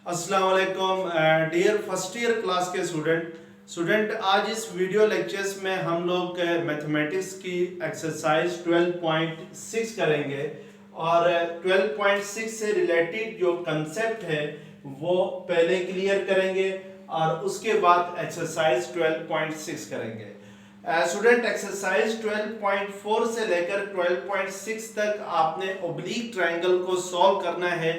अस्सलाम वालेकुम dear first year class के स्टूडेंट आज इस वीडियो लेक्चर्स में हम लोग मैथमेटिक्स की एक्सरसाइज 12.6 करेंगे और 12.6 से रिलेटेड जो कंसेप्ट है वो पहले क्लियर करेंगे और उसके बाद एक्सरसाइज 12.6 करेंगे। स्टूडेंट एक्सरसाइज 12.4 से लेकर 12.6 तक आपने ओब्लीक ट्रायंगल को सॉल्व करना है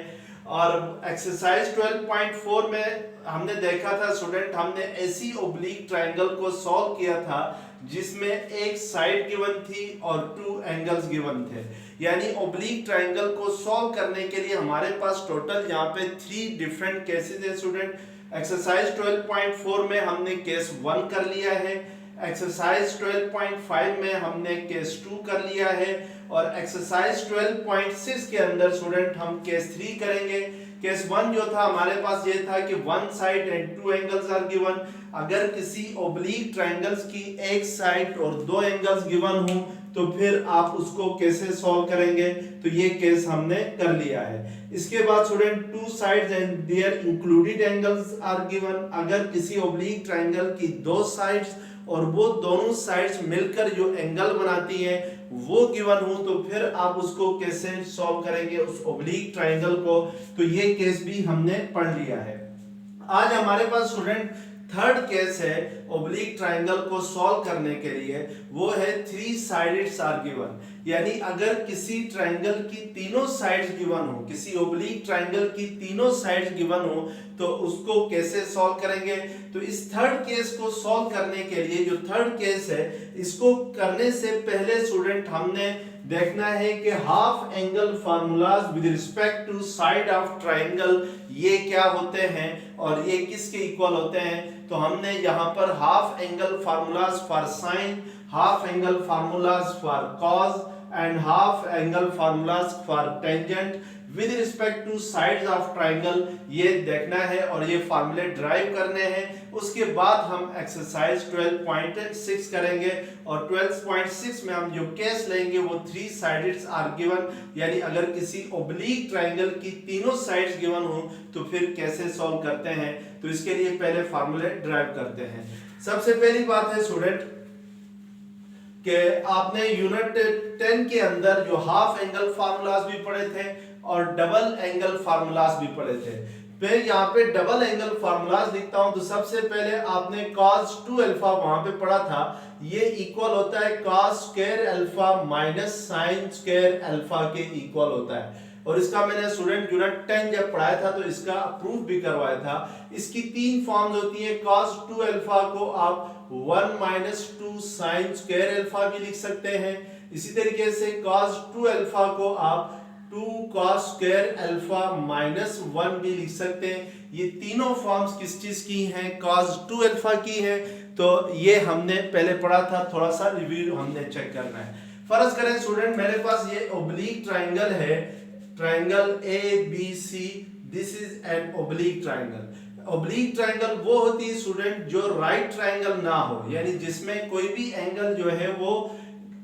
और एक्सरसाइज 12.4 में हमने देखा था स्टूडेंट, हमने ऐसी ओब्लीक ट्रायंगल को सॉल्व किया था जिसमें एक साइड गिवन थी और टू एंगल्स गिवन थे। यानी ओब्लीक ट्रायंगल को सॉल्व करने के लिए हमारे पास टोटल यहाँ पे 3 डिफरेंट केसेस है स्टूडेंट। एक्सरसाइज 12.4 में हमने केस 1 कर लिया है, एक्सरसाइज 12.5 में हमने केस 2 कर लिया है और एक्सरसाइज 12.6 के अंदर स्टूडेंट हम केस 3 करेंगे। केस 1 जो था हमारे पास ये था कि one side and two angles are given. अगर किसी ओब्लीक ट्रायंगल्स की एक साइड और दो एंगल्स गिवन हो तो फिर आप उसको कैसे सॉल्व करेंगे, तो ये केस हमने कर लिया है। इसके बाद student two sides and their included angles are given. अगर किसी ओब्लीक ट्रायंगल की दो साइड्स और वो दोनों साइड्स मिलकर जो एंगल बनाती है वो गिवन हो तो फिर आप उसको कैसे सॉल्व करेंगे उस ओब्लीक ट्रायंगल को, तो ये केस भी हमने पढ़ लिया है। आज हमारे पास स्टूडेंट थर्ड केस है ओब्लीक ट्रायंगल को सॉल्व करने के लिए, वो है थ्री साइडेड आर गिवन। यानी अगर किसी ट्रायंगल की तीनों साइड्स गिवन हो, किसी ओब्लीक ट्रायंगल की तीनों साइड्स गिवन हो तो उसको कैसे सॉल्व करेंगे। तो इस थर्ड केस को सॉल्व करने के लिए जो थर्ड केस है इसको करने से पहले स्टूडेंट हमने देखना है कि half angle formulas with respect to side of triangle ये क्या होते हैं और ये किसके इक्वल होते हैं। तो हमने यहाँ पर half angle formulas for sine, half angle formulas for cos and half angle formulas for tangent with respect to sides of triangle ये देखना है और ये फार्मूले ड्राइव करने हैं। उसके बाद हम एक्सरसाइज 12.6 करेंगे और 12.6 में हम जो केस लेंगे वो थ्री साइडेड आर गिवन। यानी अगर किसी ओब्लीक ट्रायंगल की तीनों साइड्स गिवन हो तो फिर कैसे सॉल्व करते हैं, तो इसके लिए पहले फार्मूले ड्राइव करते हैं। सबसे पहली बात है स्टूडेंट कि आपने यूनिट 10 के अंदर जो हाफ एंगल फार्मूलाज भी पढ़े थे और डबल एंगल फार्मूलाज भी पढ़े थे। मैं यहाँ पे डबल एंगल फार्मूलाज लिखता हूं तो सबसे पहले आपने cos 2 अल्फा वहां पे पढ़ा था, ये इक्वल होता है cos square alpha minus sin square alpha के इक्वल होता है। और इसका मैंने स्टूडेंट यूनिट 10 जब पढ़ाया था तो इसका प्रूफ भी करवाया था। इसकी तीन फॉर्म्स होती है। cos 2 अल्फा को आप 1 माइनस 2 sin स्क्वायर अल्फा भी लिख सकते हैं। इसी तरीके से cos 2 अल्फा को आप 2 cos स्क्वायर अल्फा माइनस 1 भी लिख सकते हैं। ये तीनों फॉर्म्स किस चीज की हैं, cos 2 अल्फा की है। तो ये हमने पहले पढ़ा था, थोड़ा सा रिव्यू हमने चेक करना है। फर्ज करें स्टूडेंट मेरे पास ये ओब्लीक ट्रायंगल है, triangle ABC, this is an oblique triangle. Oblique triangle वो होती है स्टूडेंट जो राइट ट्रायंगल ना हो, यानी जिसमें कोई भी एंगल जो है वो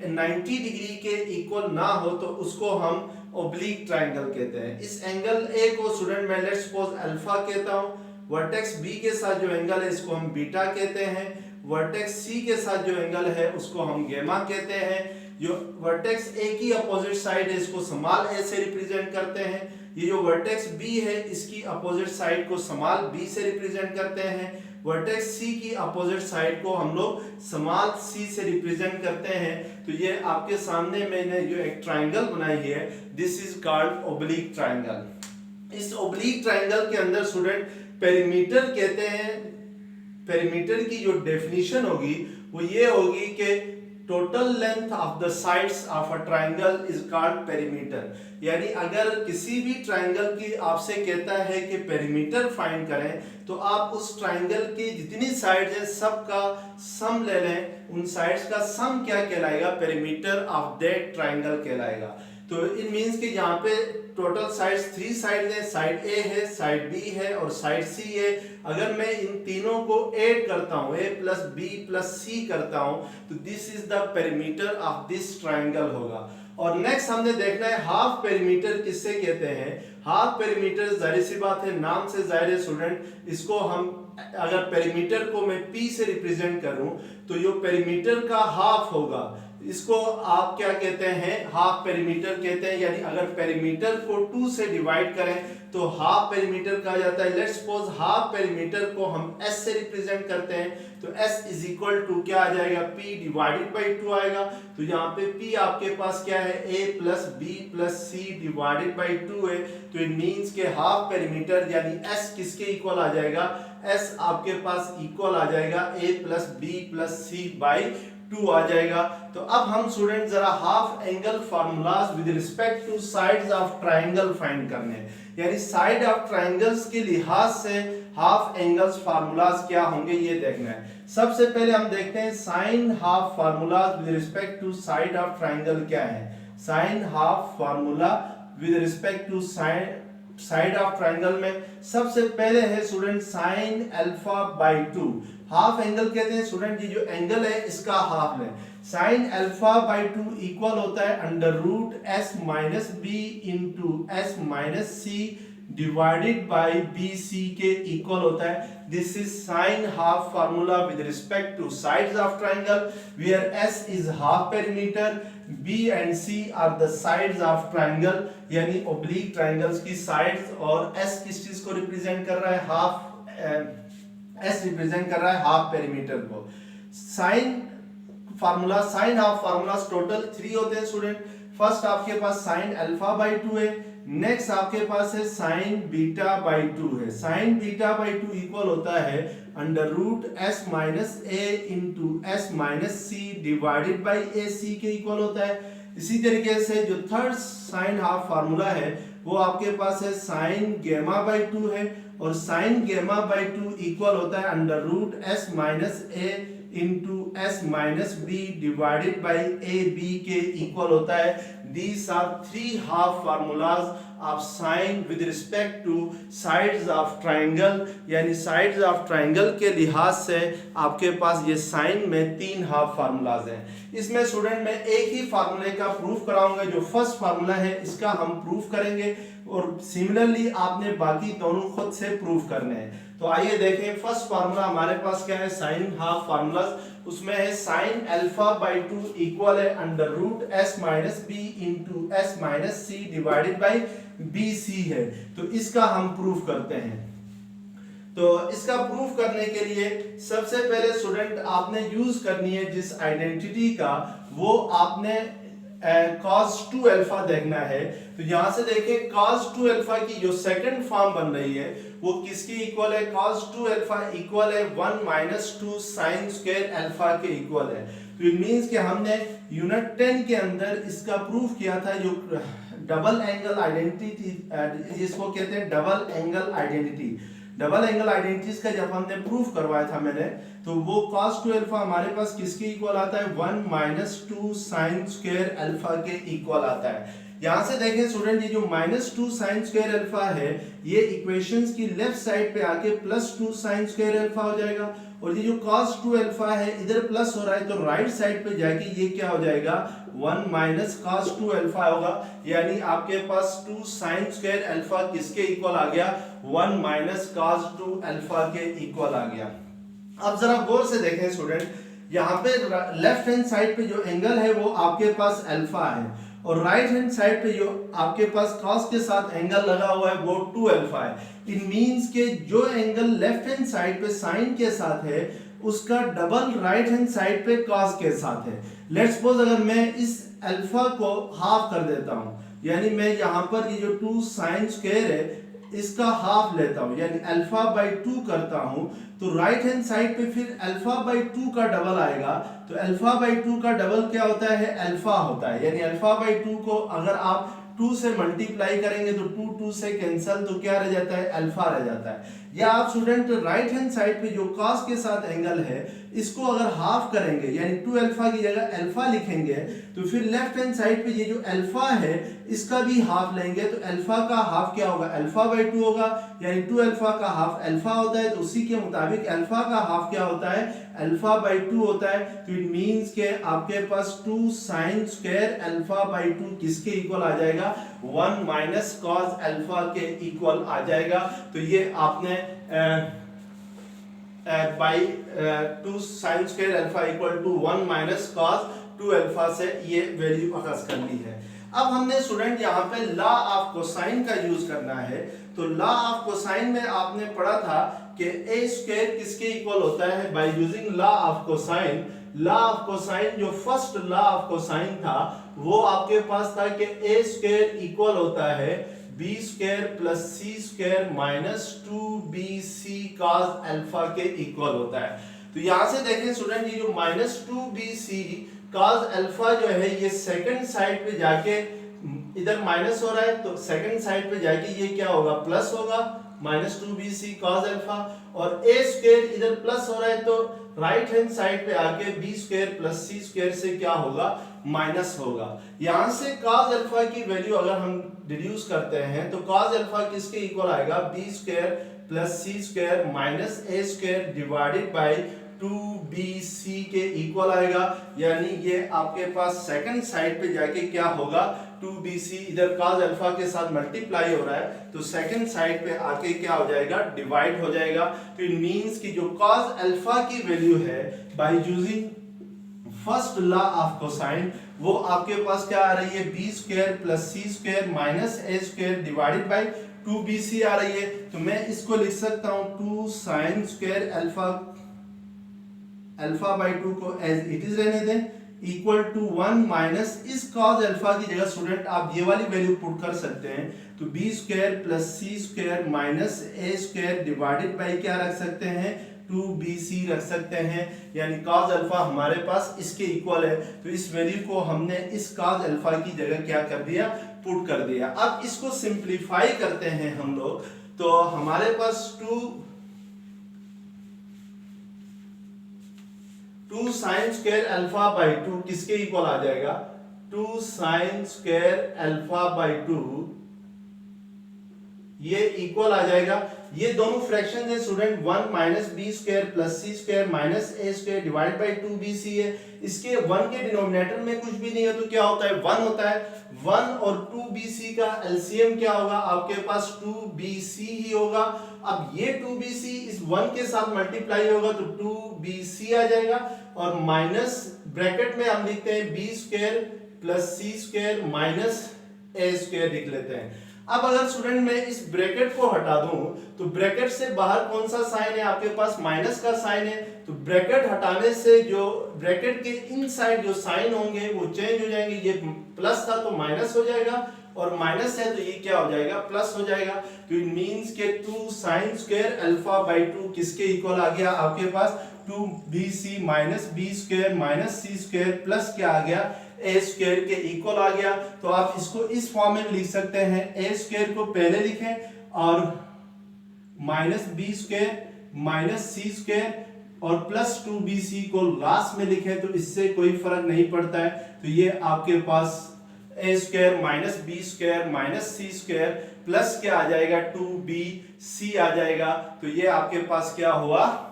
90 डिग्री के इक्वल ना हो तो उसको हम ओब्लीक ट्रायंगल कहते हैं। इस एंगल ए को स्टूडेंट मैं लेट्स सपोज अल्फा कहता हूं, वर्टेक्स बी के साथ जो एंगल है इसको हम बीटा कहते हैं, वर्टेक्स सी के साथ जो एंगल है उसको हम गामा कहते हैं। जो वर्टेक्स ए की अपोजिट साइड है इसको स्मॉल ए से रिप्रेजेंट करते हैं। ये जो वर्टेक्स बी है इसकी अपोजिट साइड को स्मॉल बी से रिप्रेजेंट करते हैं। वर्टेक्स सी की अपोजिट साइड को हम लोग स्मॉल सी से रिप्रेजेंट करते हैं। तो ये आपके सामने मैंने जो एक ट्रायंगल बनाई है this is called oblique triangle. इस ओब्लीक ट्रायंगल के अंदर स्टूडेंट पेरीमीटर कहते हैं। पेरीमीटर की जो डेफिनेशन होगी वो ये होगी कि total length of the sides of a triangle is called perimeter. यानी अगर किसी भी ट्रायंगल की आपसे कहता है कि पेरीमीटर फाइंड करें तो आप उस ट्रायंगल की जितनी साइड्स हैं सबका सम ले लें। उन साइड्स का सम क्या कहलाएगा, पेरीमीटर ऑफ दैट ट्रायंगल कहलाएगा। तो इन मीन्स कि यहाँ पे टोटल साइड्स 3 साइड है, साइड ए है, साइड बी है और साइड सी है। अगर मैं इन तीनों को ऐड करता हूँ, ए प्लस बी प्लस सी करता हूँ, तो this is the perimeter of this triangle होगा। और नेक्स्ट हमने देखना है हाफ पेरीमीटर किससे कहते हैं। हाफ पेरीमीटर जाहिर सी बात है, नाम से जाहिर है स्टूडेंट, इसको हम अगर पेरीमीटर को मैं P से रिप्रेजेंट करूं तो ये पेरीमीटर का हाफ होगा। इसको आप क्या कहते हैं, हाफ पेरीमीटर कहते हैं। यानी अगर पेरीमीटर को 2 से डिवाइड करें तो हाफ पेरीमीटर कहा जाता है। लेट्स सपोज हाफ पेरीमीटर को हम S से रिप्रेजेंट करते हैं, तो S इज इक्वल टू क्या आ जाएगा, P डिवाइडेड बाई 2 आएगा। तो यहाँ पे P आपके पास क्या है, A plus B plus C divided by 2 है। तो इट मीन्स के हाफ पेरीमीटर यानी S किसके इक्वल आ जाएगा, S आपके पास इक्वल आ जाएगा A plus B plus C by 2 आ जाएगा। तो अब हम स्टूडेंट जरा half angle formulas with respect to sides of triangle find करने हैं। यानी साइड ऑफ ट्राइंगल्स के लिहाज से हाफ एंगल्स फार्मूलाज क्या होंगे ये देखना है। सबसे पहले हम देखते हैं sine half formulas with respect to side of triangle क्या है। Sine half formula with respect to side of triangle में सबसे पहले है student sine alpha by 2। Half angle कहते हैं स्टूडेंट, ये जो एंगल है इसका हाफ लें। साइन अल्फा बाई 2 इक्वल होता है under root S minus B into S minus C divided by B C के इक्वल होता है। This is sine half formula with respect to sides of triangle where S is half perimeter, B and C are the sides of triangle यानी oblique triangles की sides, और S किस चीज को represent कर रहा है, हाफ S रिप्रेजेंट कर रहा है हाफ पेरीमीटर को। Sine formula, sine half formulas total 3 होते हैं स्टूडेंट। फर्स्ट आपके पास साइन अल्फा बाई 2 है, नेक्स्ट आपके पास है साइन बीटा बाई 2 है। साइन बीटा बाई 2 इक्वल होता है under root S minus A into S minus C divided by a c के इक्वल होता है। इसी तरीके से जो थर्ड साइन हाफ फार्मूला है वो आपके पास है साइन गेमा बाई 2 है, और साइन गेमा बाई 2 इक्वल होता है under root S minus A into S minus B divided by A B के इक्वल होता है। These are 3 half formulas of sine with respect to sides of triangle। यानी sides of triangle के लिहाज से आपके पास ये साइन में 3 हाफ फार्मूलाज हैं। इसमें स्टूडेंट मैं एक ही फार्मूले का प्रूफ कराऊंगा। जो फर्स्ट फार्मूला है इसका हम प्रूफ करेंगे, और सिमिलरली आपने बाकी दोनों खुद से प्रूफ करने हैं। तो आइए देखें, फर्स्ट फार्मूला हमारे पास क्या है, साइन हाफ फार्मूलाज। उसमें है साइन अल्फा बाई 2 इक्वल है under root S minus B into S minus C divided by B C है। तो इसका हम प्रूफ करते हैं। तो इसका प्रूफ करने के लिए सबसे पहले स्टूडेंट आपने यूज करनी है जिस आइडेंटिटी का, वो आपने cos 2 अल्फा देखना है। तो यहां से देखें cos 2 अल्फा की जो सेकंड फॉर्म बन रही है वो किसकी इक्वल है, cos 2 अल्फा इक्वल है 1 माइनस 2 साइन स्क्वायर अल्फा के इक्वल है। तो इट मींस कि हमने यूनिट 10 के अंदर इसका प्रूफ किया था, जो डबल एंगल आइडेंटिटी, इसको कहते हैं double angle identity. Double angle identities का जब हमने प्रूफ करवाया था मैंने, तो वो cos 2 अल्फा हमारे पास किसके इक्वल आता है, 1 माइनस 2 साइन स्क्वायर अल्फा के इक्वल आता है। यहां से देखें स्टूडेंट, ये जो माइनस 2 साइन स्क्वायर अल्फा है ये इक्वेशंस की लेफ्ट साइड पे आके प्लस 2 साइन स्क्वायर अल्फा हो जाएगा, और ये जो cos 2 अल्फा है इधर प्लस हो रहा है तो राइट साइड पे जाके ये क्या हो जाएगा, 1 माइनस cos 2 अल्फा होगा। यानी आपके पास 2 साइन स्क्वायर अल्फा किसके इक्वल आ गया, 1 माइनस cos 2 अल्फा के इक्वल आ गया। अब जरा गौर से देखें स्टूडेंट, यहाँ पे लेफ्ट हैंड साइड पे जो एंगल है वो आपके पास अल्फा है, और राइट हैंड साइड पे जो आपके पास cos के साथ एंगल लगा हुआ है वो 2 अल्फा है। इट मींस के जो एंगल लेफ्ट हैंड साइड पे साइन के साथ है उसका डबल राइट हैंड साइड पे cos के साथ है। लेट्स सपोज अगर मैं इस अल्फा को हाफ कर देता हूं, यानी मैं यहाँ पर ये जो 2 साइन स्क्वायर है इसका हाफ लेता हूं, यानी अल्फा बाई 2 करता हूं, तो राइट हैंड साइड पे फिर अल्फा बाई 2 का डबल आएगा। तो अल्फा बाई 2 का डबल क्या होता है, अल्फा होता है। यानी अल्फा बाई 2 को अगर आप 2 से मल्टीप्लाई करेंगे तो 2 2 से कैंसिल, तो क्या रह जाता है, अल्फा रह जाता है। या आप स्टूडेंट राइट हैंड साइड पे जो cos के साथ एंगल है इसको अगर हाफ करेंगे यानी 2 अल्फा की जगह अल्फा लिखेंगे तो फिर लेफ्ट हैंड साइड पे ये जो अल्फा है इसका भी हाफ लेंगे तो अल्फा का हाफ क्या होगा, अल्फा बाई 2 होगा, यानी 2 अल्फा का हाफ अल्फा होता है, तो उसी के मुताबिक अल्फा का हाफ क्या होता है, अल्फा बाई 2 होता है। तो इट मींस के आपके पास 2 साइन स्क्वायर अल्फा बाई 2 किसके इक्वल आ जाएगा, 1 माइनस कॉस अल्फा के इक्वल आ जाएगा। तो ये आपने by 2 sine square alpha equal to 1 minus cos 2 alpha से ये वैल्यू अखज़ कर ली है। अब हमने स्टूडेंट यहाँ पे लॉ ऑफ कोसाइन का यूज करना है। तो लॉ ऑफ कोसाइन में आपने पढ़ा था कि ए स्क्वायर किसके इक्वल होता है, by using law of cosine. Law of cosine जो फर्स्ट लॉ ऑफ कोसाइन था वो आपके पास था कि ए स्क्वायर इक्वल होता है बी स्क्वायर प्लस सी square minus 2bc cos alpha के इक्वल होता है। तो यहां से देखें स्टूडेंट ये जो माइनस 2bc cos अल्फा जो है ये सेकंड साइड पे जाके इधर माइनस हो रहा है तो सेकंड साइड पे जाके ये क्या होगा, प्लस होगा, माइनस 2bc cos अल्फा, और a स्क्वायर इधर प्लस हो रहा है तो राइट हैंड साइड पे आके b square plus c square से क्या होगा, माइनस होगा। यहां से cos अल्फा की वैल्यू अगर हम डिड्यूस करते हैं तो cos अल्फा किसके इक्वल आएगा, b square plus c square minus a square divided by 2bc के इक्वल आएगा। यानी ये आपके पास सेकंड साइड पे जाके क्या होगा, 2bc इधर cos अल्फा के साथ मल्टीप्लाई हो रहा है तो सेकंड साइड पे आके क्या हो जाएगा, डिवाइड हो जाएगा। तो इट मींस कि जो cos अल्फा की वैल्यू है by using first law of cosine वो आपके पास क्या आ रही है, b square plus c square minus a square divided by 2bc आ रही है। तो मैं इसको लिख सकता हूं 2 साइन स्क्वायर अल्फा बाई 2 को एज इट इज रहने दें इक्वल टू 1 माइनस इस cos अल्फा की जगह स्टूडेंट आप ये वाली वैल्यू पुट कर सकते हैं तो b square plus c square minus a square divided by क्या रख सकते हैं, 2bc रख सकते हैं। यानी cos अल्फा हमारे पास इसके इक्वल है तो इस वैल्यू को हमने इस cos अल्फा की जगह क्या कर दिया, पुट कर दिया। अब इसको सिंपलीफाई करते हैं हम लोग तो हमारे पास 2 साइन स्क्वायर अल्फा बाई 2 किसके इक्वल आ जाएगा, 2 साइन स्क्वायर अल्फा बाई 2 ये इक्वल आ जाएगा। ये दोनों फ्रैक्शन है student 1 minus B square plus C square minus A square divide by 2bc है। इसके 1 के डिनोमिनेटर में कुछ भी नहीं है तो क्या होता है, 1 होता है। 1 और 2bc का एलसीएम क्या होगा, आपके पास 2bc ही होगा। अब ये 2bc इस 1 के साथ मल्टीप्लाई होगा तो 2bc आ जाएगा और माइनस ब्रैकेट में हम लिखते हैं b square plus c square minus a square लिख लेते हैं। अब अगर स्टूडेंट मैं इस ब्रैकेट को हटा दूं तो ब्रैकेट से बाहर कौन सा साइन है, आपके पास माइनस का साइन है। तो ब्रैकेट हटाने से जो ब्रैकेट के इनसाइड जो साइन होंगे वो चेंज हो जाएंगे। ये प्लस था तो माइनस हो जाएगा और माइनस है तो ये क्या हो जाएगा, प्लस हो जाएगा। तो इट मींस के 2 साइन स्क्वायर अल्फा बाई 2 किसके इक्वल आ गया, आपके पास 2bc minus b square minus c square plus क्या आ गया, a स्क्वायर के इक्वल आ गया। तो आप इसको इस फॉर्म में लिख सकते हैं, a स्क्वायर को पहले लिखें और minus b square minus c square और प्लस 2bc को लास्ट में लिखें तो इससे कोई फर्क नहीं पड़ता है। तो ये आपके पास a square minus b square minus c square plus क्या आ जाएगा, 2bc आ जाएगा। तो ये आपके पास क्या हुआ,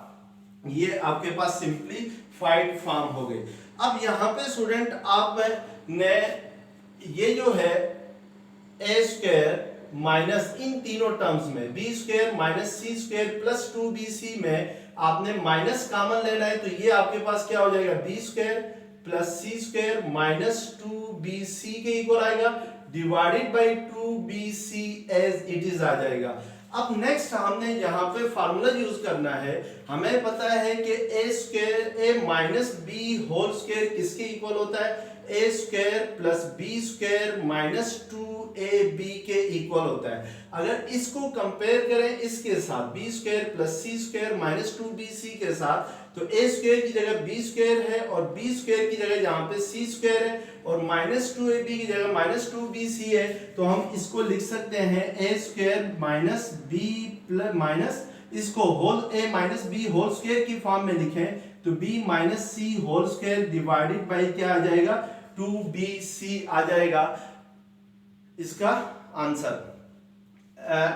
ये आपके पास सिंपलीफाइड फॉर्म हो गई। अब यहाँ पे स्टूडेंट आप ने ये जो है a स्क्वायर माइनस इन तीनों टर्म्स में b square minus c square plus 2bc में आपने माइनस कॉमन लेना है तो ये आपके पास क्या हो जाएगा, b square plus c square minus 2bc के इक्वल आएगा divided by 2bc as it is आ जाएगा। अब नेक्स्ट हमने यहाँ पे फार्मूला यूज करना है। हमें पता है कि a square a minus B whole square किसके इक्वल होता है, a square plus b square minus 2ab के इक्वल होता है। अगर इसको कंपेयर करें इसके साथ b square plus c square minus 2bc के साथ तो a स्क्वायर की जगह b स्क्वायर है और b स्क्वायर की जगह यहाँ पे c स्क्वायर है और माइनस 2ab की जगह माइनस 2bc है। तो हम इसको लिख सकते हैं a square minus b plus minus इसको whole a minus B whole square की फॉर्म में लिखें तो b minus c whole square divided by क्या आ जाएगा 2bc आ जाएगा इसका आंसर।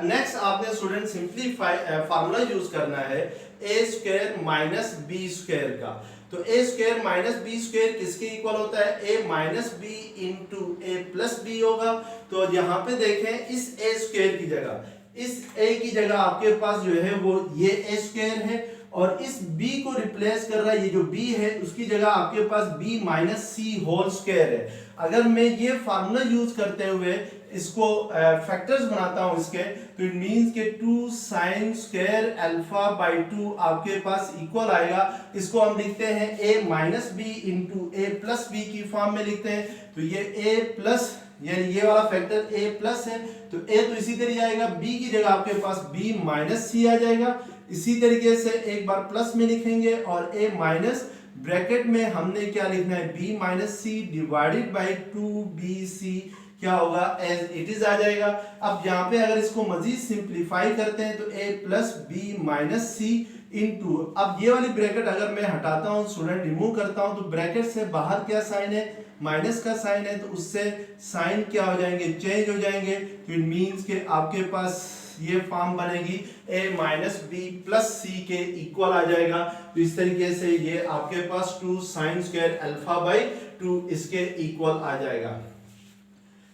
नेक्स्ट आपने स्टूडेंट सिंपलीफाई फार्मूला यूज करना है a square minus B square का। तो a square minus B square किसके इक्वल होता है a minus B into A plus b होगा। तो यहाँ पे देखें इस ए स्क्वायर की जगह इस ए की जगह आपके पास जो है वो ये ए स्क्वायर है और इस b को रिप्लेस कर रहा है ये जो b है उसकी जगह आपके पास b minus c whole square है। अगर मैं ये फार्मूला यूज करते हुए इसको फैक्टर्स बनाता हूं इसके तो इट मींस के 2 sin स्क्वायर अल्फा बाई 2 आपके पास इक्वल आएगा। इसको हम लिखते हैं a minus B into A plus B की फॉर्म में लिखते हैं। तो ये a प्लस यानी ये वाला फैक्टर a प्लस है तो a तो इसी तरह आएगा b की जगह आपके पास b माइनस सी आ जाएगा। इसी तरीके से एक बार प्लस में लिखेंगे और a माइनस ब्रैकेट में हमने क्या लिखना है b minus C divided by 2bc क्या होगा एज इट इज आ जाएगा। अब यहाँ पे अगर इसको मजीद सिंप्लीफाई करते हैं तो a plus B minus C into अब ये वाली ब्रैकेट अगर मैं हटाता हूँ स्टूडेंट रिमूव करता हूँ तो ब्रैकेट से बाहर क्या साइन है माइनस का साइन है तो उससे साइन क्या हो जाएंगे चेंज हो जाएंगे। तो इट मींस के आपके पास ये फॉर्म बनेगी a माइनस बी प्लस सी के इक्वल आ जाएगा। तो इस तरीके से ये आपके पास 2 sin स्क्वायर अल्फा बाई 2 इसके इक्वल आ जाएगा।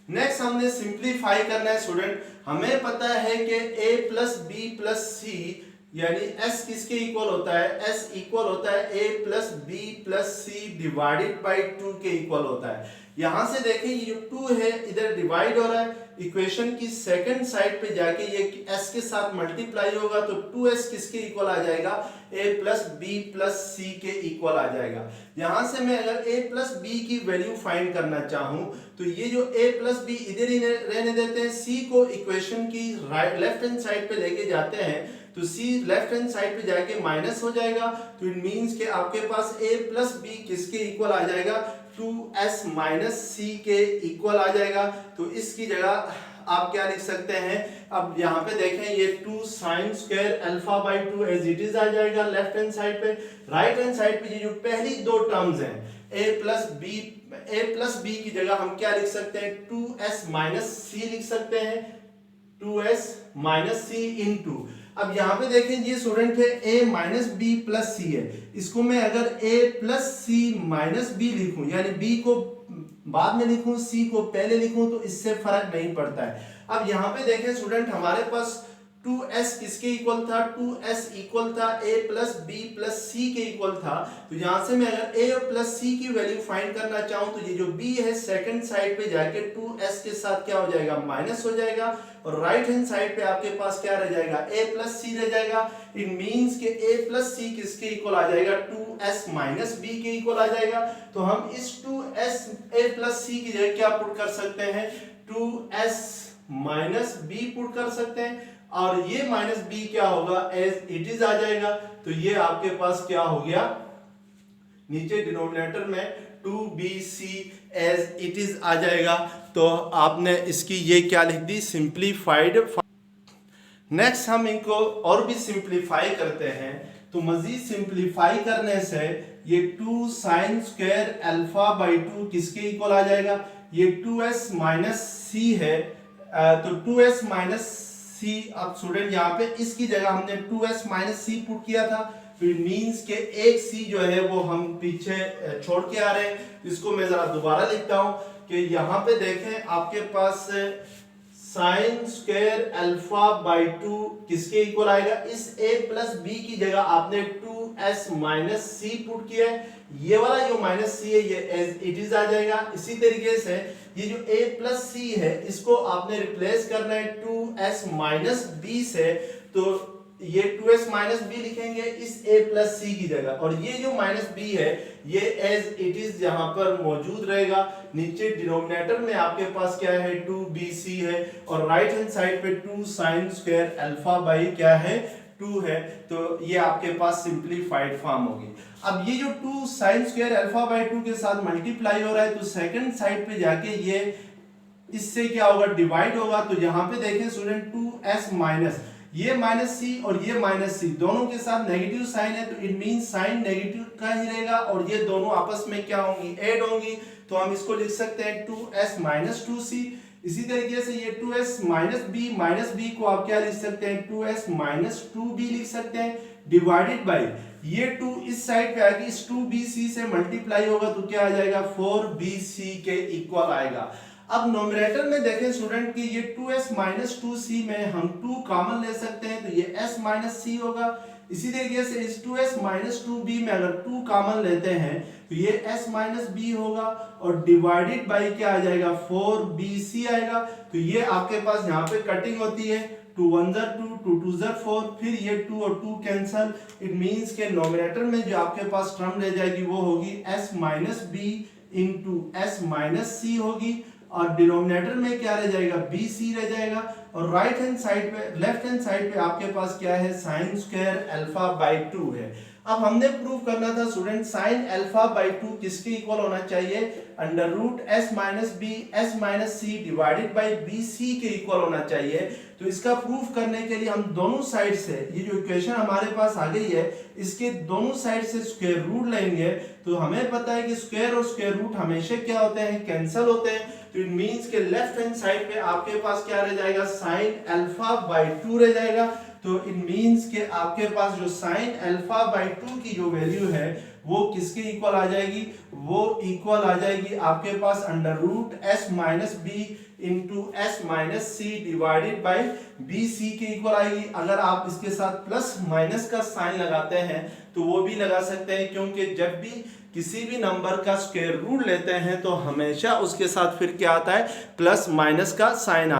नेक्स्ट हमने सिंप्लीफाई करना है स्टूडेंट। हमें पता है कि a प्लस बी प्लस सी यानी s किसके इक्वल होता है s इक्वल होता है a plus B plus C divided by 2 के इक्वल होता है। यहां से देखें ये जो 2 है इधर डिवाइड हो रहा है इक्वेशन की सेकंड साइड पे जाके ये s के साथ मल्टीप्लाई होगा तो 2s किसके इक्वल आ जाएगा a प्लस बी प्लस सी के इक्वल आ जाएगा। यहां से मैं अगर a प्लस बी की वैल्यू फाइंड करना चाहूं तो ये जो a प्लस बी इधर ही रहने देते हैं c को इक्वेशन की लेफ्ट हैंड साइड पे लेके जाते हैं तो c लेफ्ट हैंड साइड पे जाके माइनस हो जाएगा। तो इट मींस के आपके पास a प्लस बी किसके इक्वल आ जाएगा 2s माइनस सी के इक्वल आ जाएगा। तो इसकी जगह आप क्या लिख सकते हैं अब यहाँ पे देखें ये 2 sin square alpha by 2 as it is आ जाएगा लेफ्ट हैंड साइड पे। राइट हैंड साइड पे ये जो पहली दो टर्म्स हैं a प्लस बी की जगह हम क्या लिख सकते हैं 2s माइनस सी लिख सकते हैं 2s माइनस सी इंटू अब यहाँ पे देखें ये स्टूडेंट है a minus B plus C है इसको मैं अगर a plus C minus B लिखूं यानी b को बाद में लिखूं c को पहले लिखूं तो इससे फर्क नहीं पड़ता है। अब यहाँ पे देखें स्टूडेंट हमारे पास 2s किसके इक्वल था 2s इक्वल था a प्लस बी प्लस सी के इक्वल था। तो यहाँ से मैं अगर a प्लस सी की वैल्यू फाइंड करना चाहूँ तो ये जो b है सेकंड साइड पे जाके 2s के साथ क्या हो जाएगा माइनस हो जाएगा और राइट हैंड साइड पे आपके पास क्या रह जाएगा a प्लस सी रह जाएगा। इट मींस के a प्लस सी किसके इक्वल आ जाएगा 2s माइनस बी के इक्वल आ जाएगा। तो हम इस 2s a प्लस सी की जगह क्या पुट कर सकते हैं 2s माइनस बी पुट कर सकते हैं और ये माइनस बी क्या होगा एज इट इज आ जाएगा। तो ये आपके पास क्या हो गया नीचे डिनोमिनेटर में 2bc एज इट इज आ जाएगा। तो आपने इसकी ये क्या लिख दी सिंप्लीफाइड। नेक्स्ट हम इनको और भी सिंप्लीफाई करते हैं तो मजीद सिंप्लीफाई करने से ये 2 sin स्क्वायर अल्फा बाई 2 किसके इक्वल आ जाएगा ये 2s माइनस सी है। तो 2s माइनस सी अब स्टूडेंट यहाँ पे इसकी जगह हमने 2s माइनस सी पुट किया था तो इट मींस के एक c जो है वो हम पीछे छोड़ के आ रहे हैं। इसको मैं जरा दोबारा लिखता हूँ कि यहाँ पे देखें आपके पास sin स्क्वायर अल्फा बाई 2 किसके इक्वल आएगा इस a प्लस बी की जगह आपने 2s माइनस सी पुट किया है ये वाला जो माइनस सी है ये एज इट इज आ जाएगा। इसी तरीके से ये जो a प्लस सी है इसको आपने रिप्लेस करना है 2s माइनस बी से तो ये 2s माइनस बी लिखेंगे इस a प्लस सी की जगह और ये जो माइनस बी है ये एज इट इज यहाँ पर मौजूद रहेगा। नीचे डिनोमिनेटर में आपके पास क्या है 2bc है और राइट हैंड साइड पे 2 sin स्क्वायर अल्फा बाई क्या है 2 है। तो ये आपके पास सिंप्लीफाइड फॉर्म होगी। अब ये जो 2 sin स्क्वायर अल्फा बाई 2 के साथ मल्टीप्लाई हो रहा है तो सेकंड साइड पे जाके ये इससे क्या होगा डिवाइड होगा। तो यहाँ पे देखें स्टूडेंट 2s माइनस ये माइनस सी और ये माइनस सी दोनों के साथ नेगेटिव साइन है, तो इट मीन साइन नेगेटिव का ही रहेगा और ये दोनों आपस में क्या होंगी, ऐड होंगी। तो हम इसको लिख सकते हैं 2s माइनस 2c। इसी तरीके से ये 2s माइनस बी को आप क्या लिख सकते हैं, 2s माइनस 2b लिख सकते हैं, डिवाइडेड बाय ये 2 इस साइड पे आएगी, इस 2bc से मल्टीप्लाई होगा तो क्या आ जाएगा, 4bc के इक्वल आएगा। अब नोमिनेटर में देखें स्टूडेंट कि ये 2s माइनस 2c में हम 2 कॉमन ले सकते हैं तो ये s माइनस c होगा। इसी तरीके से इस 2s माइनस 2b में अगर 2 कॉमन लेते हैं तो ये s माइनस b होगा और डिवाइडेड बाय क्या आ जाएगा, 4bc आएगा। तो ये आपके पास यहाँ पे कटिंग होती है, 2 1 जार 2, 2 2 जार 4, फिर ये 2 और 2 कैंसल। इट मींस के नोमिनेटर में जो आपके पास टर्म रह जाएगी वो होगी s minus b into s minus c होगी और डिनोमिनेटर में क्या रह जाएगा, bc रह जाएगा। और राइट हैंड साइड पे, लेफ्ट हैंड साइड पे आपके पास क्या है, साइन स्क्वायर अल्फा बाय 2 है। अब हमने प्रूव करना था स्टूडेंट साइन अल्फा बाय 2 किसके इक्वल होना चाहिए, under root s minus B S minus C divided by B C के इक्वल होना चाहिए। तो इसका प्रूफ करने के लिए हम दोनों साइड से, ये जो इक्वेशन हमारे पास आ गई है इसके दोनों साइड से स्क्वायर रूट लेंगे। तो हमें पता है कि स्क्वायर और स्क्वायर रूट हमेशा क्या होते हैं, कैंसिल होते हैं। तो इट मींस के लेफ्ट हैंड साइड पे आपके पास क्या रह जाएगा, साइन अल्फा बाय 2 रह जाएगा। तो इट मींस के आपके पास जो साइन अल्फा बाय 2 की जो वैल्यू है वो किसके इक्वल आ जाएगी, वो इक्वल आ जाएगी आपके पास under root s minus B into S minus C divided by B C के इक्वल आएगी। अगर आप इसके साथ प्लस माइनस का साइन लगाते हैं तो वो भी लगा सकते हैं, क्योंकि जब भी किसी भी नंबर का स्क्वायर रूट लेते हैं तो हमेशा उसके साथ फिर क्या आता है, प्लस माइनस का साइन।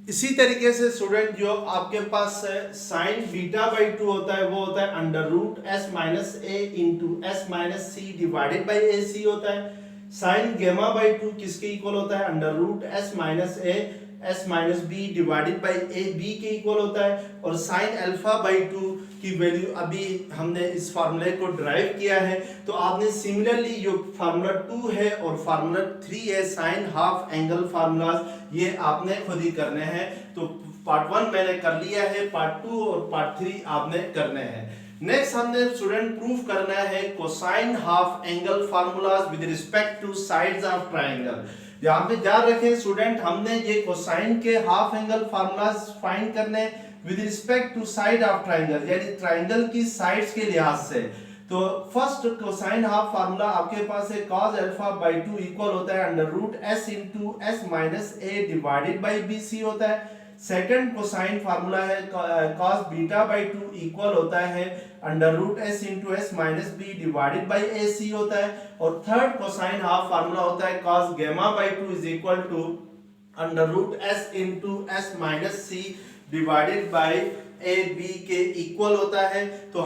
इसी तरीके से स्टूडेंट जो आपके पास साइन बीटा बाई 2 होता है वो होता है under root S minus A into S minus C divided by a c होता है। साइन गेमा बाई 2 किसके इक्वल होता है, under root S minus A S minus B divided by A B के इक्वल होता है। और साइन अल्फा बाई 2 की वैल्यू अभी हमने इस फार्मूले को ड्राइव किया है, तो आपने सिमिलरली जो फार्मूला 2 है और फार्मूला 3 है साइन हाफ एंगल फार्मूलाज, ये आपने खुद ही करने हैं। तो पार्ट 1 मैंने कर लिया है, पार्ट 2 और पार्ट 3 आपने करने हैं। नेक्स्ट हमने स्टूडेंट प्रूफ करना है cosine half angle formulas with respect to sides of triangle. यहाँ पे याद रखें स्टूडेंट, हमने ये कोसाइन के हाफ एंगल फार्मूलाज फाइंड करने with respect to side of triangle, यानी ट्रायंगल की साइड्स के लिहाज से। तो फर्स्ट कोसाइन हाफ फार्मूला आपके पास है cos अल्फा बाई 2 इक्वल होता है under root s into S minus A divided by B C होता है। सेकंड कोसाइन फार्मूला है cos बीटा बाई 2 इक्वल होता है under root s into S minus B divided by a c होता है। और थर्ड कोसाइन हाफ फार्मूला होता है cos gamma by 2 is equal to under root s into S minus C divided by A B के equal होता है। तो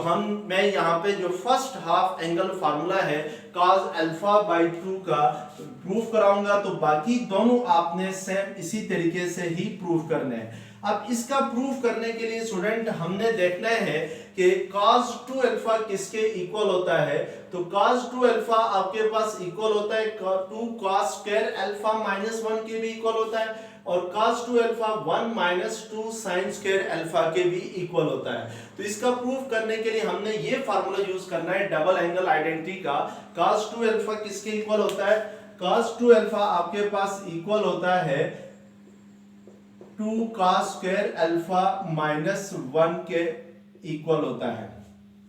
मैं यहाँ पे जो फर्स्ट हाफ एंगल फार्मूला है cos अल्फा बाई 2 का प्रूफ कराऊंगा, तो बाकी दोनों आपने सेम इसी तरीके से ही प्रूफ करने हैं। अब इसका प्रूफ करने के लिए स्टूडेंट हमने देखना है कि cos 2 अल्फा किसके इक्वल होता है। तो cos 2 अल्फा आपके पास इक्वल होता है 2 cos स्क्वायर अल्फा माइनस 1 के भी इक्वल होता है, और cos 2 alpha 1 minus 2 sine square alpha के भी इक्वल होता है। तो इसका प्रूफ करने के लिए हमने ये फार्मूला यूज करना है डबल एंगल आइडेंटिटी का। cos 2 अल्फा किसके इक्वल होता है, cos 2 अल्फा आपके पास इक्वल होता है 2 cos स्क्वायर अल्फा माइनस 1 के इक्वल होता है।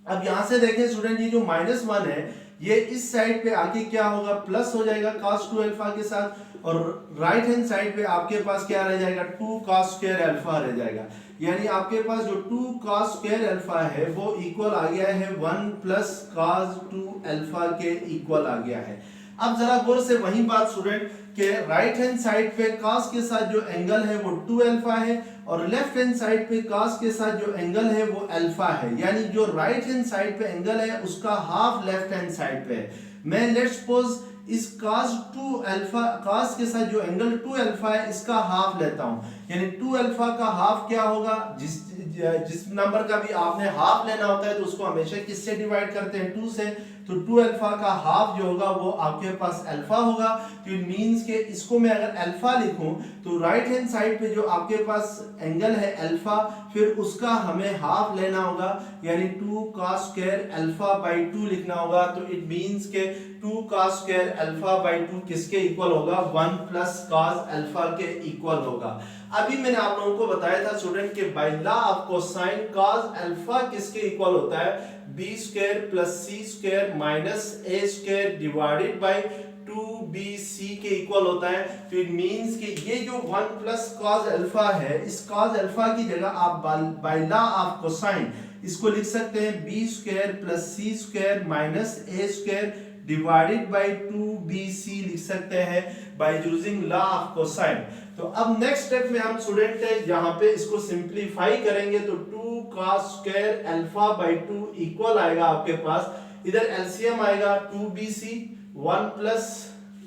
अब यहां से देखें स्टूडेंट, ये जो माइनस 1 है ये इस साइड पे आके क्या होगा, प्लस हो जाएगा cos 2 अल्फा के साथ, और राइट हैंड साइड पे आपके पास क्या रह जाएगा, 2 cos स्क्वायर अल्फा रह जाएगा। यानी आपके पास जो 2 cos स्क्वायर अल्फा है वो इक्वल आ गया है 1 प्लस cos 2 अल्फा के इक्वल आ गया है। अब जरा गौर से वही बात स्टूडेंट के राइट हैंड साइड पे cos के साथ जो एंगल है वो 2 अल्फा है, और लेफ्ट हैंड साइड पे cos के साथ जो एंगल है वो अल्फा है। यानी जो राइट हैंड साइड पे एंगल है उसका हाफ लेफ्ट हैंड साइड पे है। मैं लेट्स सपोज इस cos 2 अल्फा, cos के साथ जो एंगल 2 अल्फा है इसका हाफ लेता हूं, यानी 2 अल्फा का हाफ क्या होगा, जिस नंबर का भी आपने हाफ लेना होता है तो उसको हमेशा किससे डिवाइड करते हैं, 2 से। तो 2 अल्फा का हाफ जो होगा वो आपके पास अल्फा होगा। तो इट मींस के इसको मैं अगर अल्फा लिखूं तो राइट हैंड साइड पे जो आपके पास एंगल है अल्फा, फिर उसका हमें हाफ लेना होगा, यानी 2 cos स्क्वायर अल्फा बाई 2 लिखना होगा। तो इट मींस के 2 cos स्क्वायर अल्फा बाई 2 किसके इक्वल होगा? 1 प्लस cos अल्फा के इक्वल होगा। अभी मैंने आप लोगों को बताया था स्टूडेंट के by law of cosine cos alpha किसके इक्वल होता है? b square plus c square minus a square divided by 2bc के इक्वल होता है। तो इट मींस कि ये जो 1 प्लस cos अल्फा है, इस cos अल्फा की जगह आप बाय लॉ ऑफ कोसाइन इसको लिख सकते हैं b square plus c square minus a square divided by 2bc लिख सकते हैं by using law of cosine. तो अब नेक्स्ट स्टेप में हम स्टूडेंट यहाँ पे इसको सिंपलीफाई करेंगे तो 2 cos square alpha by 2 equal आएगा आपके पास, इधर एलसीएम आएगा 2bc 1 plus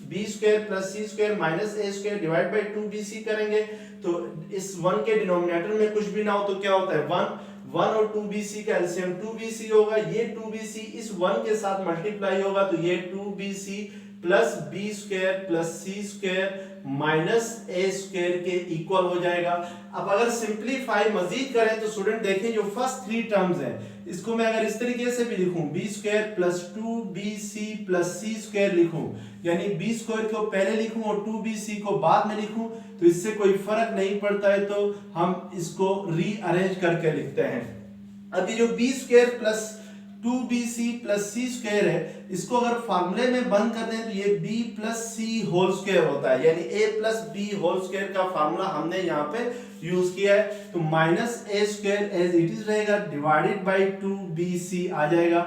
b square plus c square minus a square divide by 2bc करेंगे तो इस 1 के डिनोमिनेटर में कुछ भी ना हो तो क्या होता है 1 और 2bc का एलसीएम 2bc होगा, ये 2bc इस 1 के साथ मल्टीप्लाई होगा तो ये 2bc plus b square plus c square minus a square के इक्वल हो जाएगा। अब अगर सिंपलीफाई मजीद करें तो स्टूडेंट देखें जो फर्स्ट 3 टर्म्स हैं इसको मैं अगर इस तरीके से भी लिखूं b square plus 2bc plus c square लिखूं, यानी b स्क्वायर को पहले लिखूं और 2bc को बाद में लिखूं तो इससे कोई फर्क नहीं पड़ता है, तो हम इसको रीअरेंज करके लिखते हैं। अभी जो b square plus 2bc plus c square है इसको अगर फार्मूले में बंद कर दें तो ये b plus c whole square होता है, यानी a plus b whole square का फार्मूला हमने यहाँ पे यूज किया है। तो minus a square as it is रहेगा डिवाइडेड बाय 2bc आ जाएगा।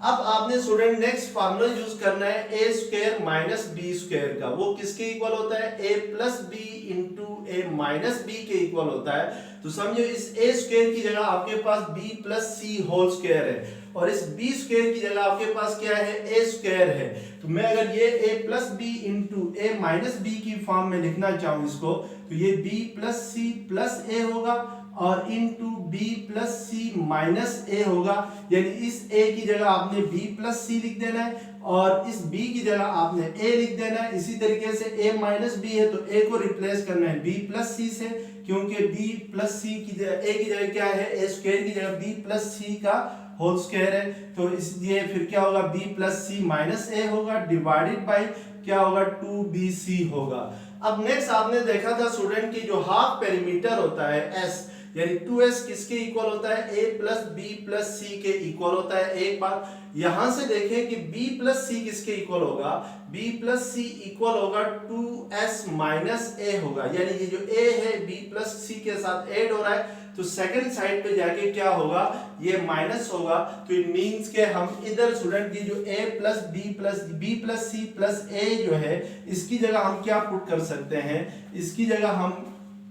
अब आपने स्टूडेंट नेक्स्ट फार्मूला यूज करना है a square minus b square का, वो किसके इक्वल होता है? a plus b into a minus b के इक्वल होता है। तो समझो इस a स्क्वायर की जगह आपके पास b plus c whole square है और इस b स्क्वायर की जगह आपके पास क्या है? a स्क्वायर है। तो मैं अगर ये a plus b into a minus b की फॉर्म में लिखना चाहूँ इसको तो ये b plus c plus a होगा और into b plus C minus ए होगा, यानी इस a की जगह आपने b प्लस सी लिख देना है और इस b की जगह आपने a लिख देना है। इसी तरीके से a माइनस b है तो a को रिप्लेस करना है b प्लस सी से, क्योंकि b प्लस सी की जगह a की जगह क्या है? a स्क्वायर की जगह b प्लस सी का होल स्क्वायर है, तो इसलिए फिर क्या होगा? b प्लस सी माइनस ए होगा डिवाइडेड बाय क्या होगा? 2bc होगा। अब नेक्स्ट आपने देखा था स्टूडेंट की जो हाफ पेरीमीटर होता है s, यानी 2s किसके इक्वल होता है? a plus b plus c के इक्वल होता है। एक बार यहां से देखें कि b प्लस c किसके इक्वल होगा? b प्लस c इक्वल होगा 2s माइनस a होगा, यानी ये जो a है b प्लस c के साथ ऐड हो रहा है तो सेकंड साइड पे जाके क्या होगा? ये माइनस होगा। तो इट मींस के हम इधर स्टूडेंट की जो a plus b plus c plus a जो है इसकी जगह हम क्या पुट कर सकते हैं? इसकी जगह हम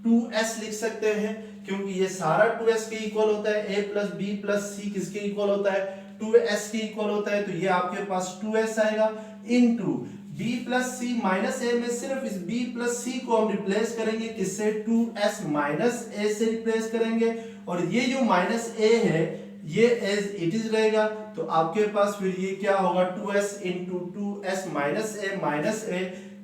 2s लिख सकते हैं, क्योंकि ये सारा 2s के इक्वल होता है। a plus b plus c किसके इक्वल होता है? 2s के इक्वल होता है, तो ये आपके पास 2s आएगा into b plus c minus a में सिर्फ इस b प्लस c को हम रिप्लेस करेंगे किससे? 2s माइनस a से रिप्लेस करेंगे और ये जो माइनस a है ये एज इट इज रहेगा, तो आपके पास फिर ये क्या होगा? 2s into 2s minus a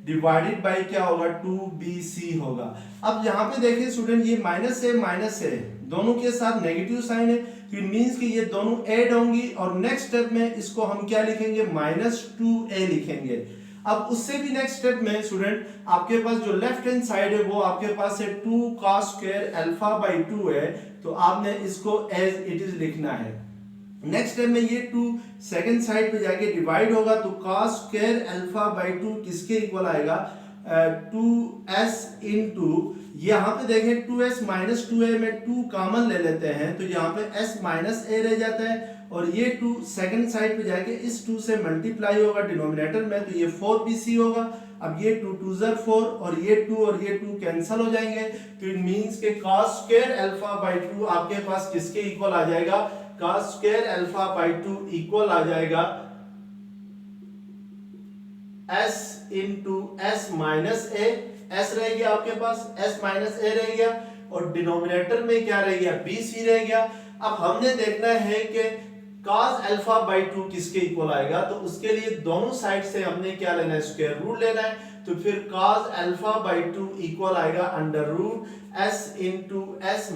divided by क्या होगा? 2bc होगा। अब यहाँ पे देखिए स्टूडेंट ये माइनस a दोनों के साथ नेगेटिव साइन है, तो इट मींस कि ये दोनों ऐड होंगी और नेक्स्ट स्टेप में इसको हम क्या लिखेंगे? माइनस 2a लिखेंगे। अब उससे भी नेक्स्ट स्टेप में स्टूडेंट आपके पास जो लेफ्ट हैंड साइड है वो आपके पास है 2 cos स्क्वायर अल्फा बाय 2 है, तो आपने इसको एज इट इज लिखना है। नेक्स्ट स्टेप में ये 2 सेकंड साइड पे जाके डिवाइड होगा तो cos स्क्वायर अल्फा बाय 2 किसके इक्वल आएगा? 2s इंटू यहाँ पे देखें 2s माइनस 2a में 2 कॉमन ले लेते हैं तो यहाँ पे s माइनस a रह जाता है और ये 2 सेकंड साइड पे जाके इस 2 से मल्टीप्लाई होगा डिनोमिनेटर में, तो ये 4bc होगा। अब ये 2 2 ज़र 4 और ये 2 कैंसिल हो जाएंगे, तो इट मींस के cos स्क्वायर अल्फा बाय 2 आपके पास किसके इक्वल आ जाएगा? cos square alpha by 2 equal आ जाएगा s into s minus a। s रह गया आपके पास, s माइनस a रह गया और डिनोमिनेटर में क्या रह गया? bc रह गया। अब हमने देखना है कि cos अल्फा बाई 2 किसके इक्वल आएगा, तो उसके लिए दोनों साइड से हमने क्या लेना है, स्क्वायर रूट लेना है। तो फिर cos अल्फा बाई 2 इक्वल आएगा under root s into S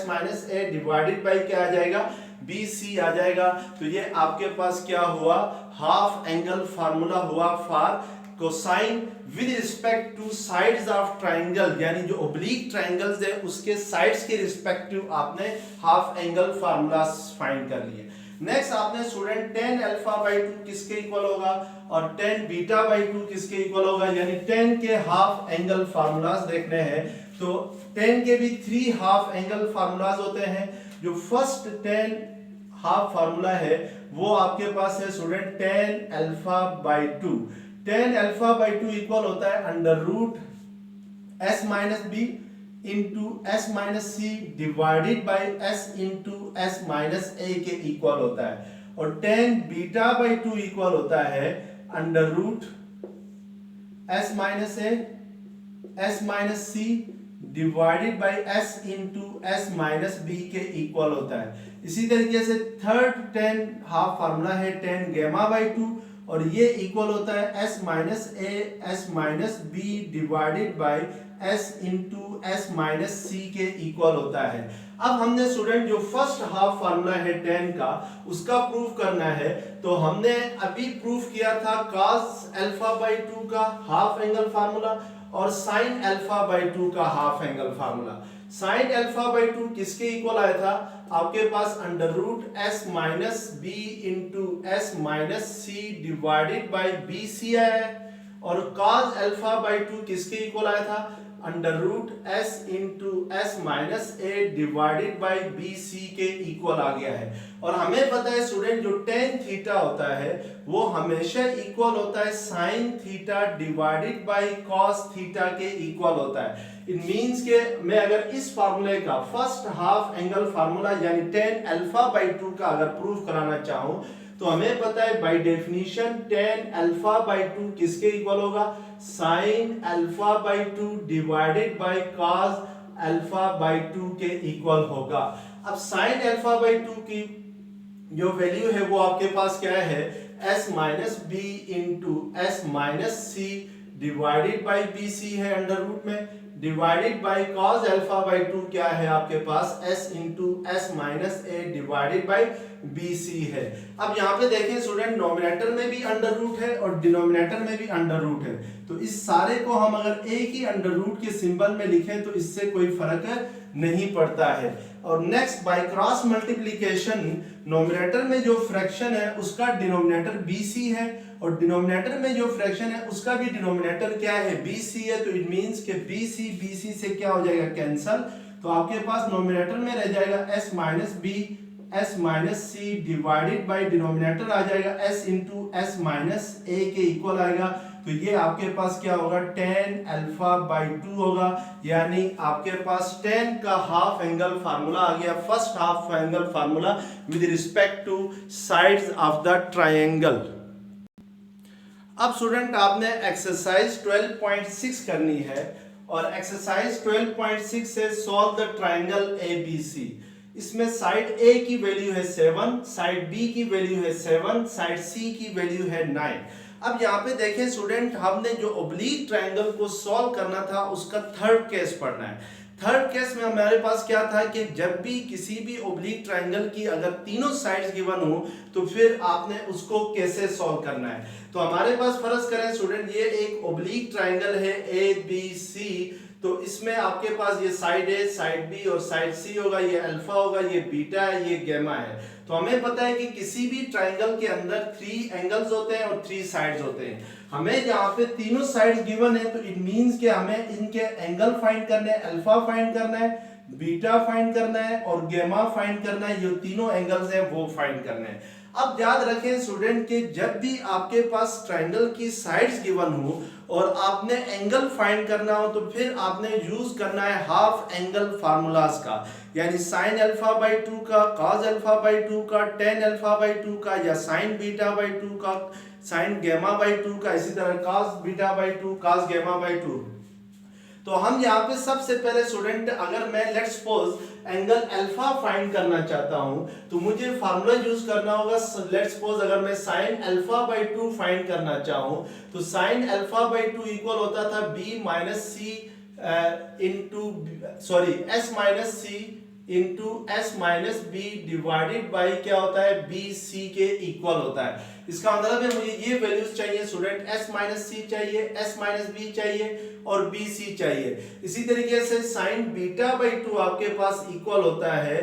minus A divided by क्या आ जाएगा, बी सी आ जाएगा। तो ये आपके पास क्या हुआ, हाफ एंगल फार्मूला हुआ for cosine with respect to sides of triangle, यानी जो ओब्लिक ट्रायंगल्स है उसके साइड्स के रिस्पेक्टिव आपने हाफ एंगल फार्मूला फाइंड कर लिए। नेक्स्ट आपने स्टूडेंट tan अल्फा बाई 2 किसके इक्वल होगा और tan बीटा बाई 2 किसके इक्वल होगा, यानी tan के हाफ एंगल फार्मूलाज देखने हैं। तो tan के भी 3 हाफ एंगल फार्मूलाज होते हैं। जो फर्स्ट tan हाफ फार्मूला है वो आपके पास है student tan alpha by 2। tan alpha by 2 equal होता है under root s minus B into S minus C divided by s into S minus a के इक्वल होता है। और tan बीटा बाई 2 इक्वल होता है under root S minus A S minus C divided by s into S minus b के equal होता है। इसी तरीके से थर्ड tan हाफ फार्मूला है tan गैमा बाई 2 और ये इक्वल होता है s minus A S minus B divided by s into S minus c के इक्वल होता है। अब हमने स्टूडेंट जो फर्स्ट हाफ फार्मूला है tan का उसका प्रूफ करना है। तो हमने अभी प्रूफ किया था cos अल्फा बाई 2 का हाफ एंगल फार्मूला और sin अल्फा बाई 2 का half angle formula. sin alpha by 2 किसके इक्वल आया था, आपके पास under root s minus B into S minus C divided by B c आया है। और cos अल्फा बाई 2 किसके इक्वल आया था, under root s into S minus A divided by B C के इक्वल आ गया है। और हमें पता है स्टूडेंट जो tan थीटा होता है वो हमेशा इक्वल होता है sin theta divided by cos theta के इक्वल होता है। इट मींस के मैं अगर इस फार्मूले का फर्स्ट हाफ एंगल फार्मूला यानी tan अल्फा बाई 2 का अगर प्रूफ कराना चाहूं तो हमें पता है by definition tan alpha by 2 किसके इक्वल होगा, sin alpha by 2 divided by cos alpha by 2 के इक्वल होगा। अब sin अल्फा बाई 2 की जो वैल्यू है वो आपके पास क्या है, s minus B into S minus C divided by B C है अंडर रूट में divided by cos alpha by 2 क्या है आपके पास s into S minus A divided by B C है। अब यहाँ पे देखें स्टूडेंट नोमिनेटर में भी अंडर रूट है और डिनोमिनेटर में भी अंडर रूट है। तो इस सारे को हम अगर एक ही अंडर रूट के सिंबल में लिखें तो इससे कोई फर्क नहीं पड़ता है। और next by cross multiplication nominator में जो फ्रैक्शन है उसका डिनोमिनेटर BC है और डिनोमिनेटर में जो फ्रैक्शन है उसका भी डिनोमिनेटर क्या है, BC है। तो इट मींस के BC से क्या हो जाएगा, कैंसल। तो आपके पास नोमिनेटर में रह जाएगा s minus B S minus C divided by denominator आ जाएगा s into S minus a के इक्वल आएगा। तो ये आपके पास क्या होगा, tan अल्फा बाई 2 होगा। यानी आपके पास tan का हाफ एंगल फार्मूला आ गया, first half angle formula with respect to sides of the triangle. अब स्टूडेंट आपने एक्सरसाइज 12.6 करनी है और एक्सरसाइज 12.6 से सॉल्व द ट्रायंगल ABC। इसमें साइड A की वैल्यू है 7, साइड B की वैल्यू है 7, साइड C की वैल्यू है 9। अब यहाँ पे देखें स्टूडेंट हमने जो ओब्लिक ट्रायंगल को सॉल्व करना था उसका थर्ड केस पढ़ना है। थर्ड केस में हमारे पास क्या था कि जब भी किसी भी ओब्लिक ट्रायंगल की अगर तीनों साइड्स गिवन हो तो फिर आपने उसको कैसे सॉल्व करना है। तो हमारे पास फर्ज करें स्टूडेंट ये एक ओब्लिक ट्रायंगल है ABC। तो इसमें आपके पास ये साइड A, साइड B और साइड C होगा, ये अल्फा होगा, ये बीटा है, ये गैमा है। तो हमें पता है कि किसी भी ट्रायंगल के अंदर 3 एंगल्स होते हैं और 3 साइड्स होते हैं। हमें यहाँ पे तीनों साइड्स गिवन है तो इट मींस कि हमें इनके एंगल फाइंड करने हैं, अल्फा फाइंड करना है, बीटा फाइंड करना है और गैमा फाइंड करना है। ये तीनों एंगल्स हैं वो फाइंड करने हैं। अब याद रखें स्टूडेंट कि जब भी आपके पास ट्रायंगल की साइड्स गिवन हो और आपने एंगल फाइंड करना हो तो फिर आपने यूज करना है हाफ एंगल फार्मूलाज का, यानी sin अल्फा बाई 2 का, cos अल्फा बाई 2 का, tan अल्फा बाई 2 का या sin बीटा बाई 2 का, sin गैमा बाई 2 का, इसी तरह cos beta by 2, cos gamma by 2। तो हम यहाँ पे सबसे पहले स्टूडेंट, अगर मैं let's suppose angle alpha find करना चाहता हूँ तो मुझे फार्मूला यूज करना होगा। लेट्स सपोज अगर मैं साइन अल्फा बाई 2 फाइंड करना चाहूँ तो साइन अल्फा बाई 2 इक्वल होता था B minus C into S minus C into S minus B divided by क्या होता है, बी सी के इक्वल होता है। इसका मतलब है मुझे ये वैल्यूज चाहिए स्टूडेंट, एस माइनस सी चाहिए, एस माइनस बी चाहिए और बी सी चाहिए। इसी तरीके से साइन बीटा बाई 2 आपके पास इक्वल होता है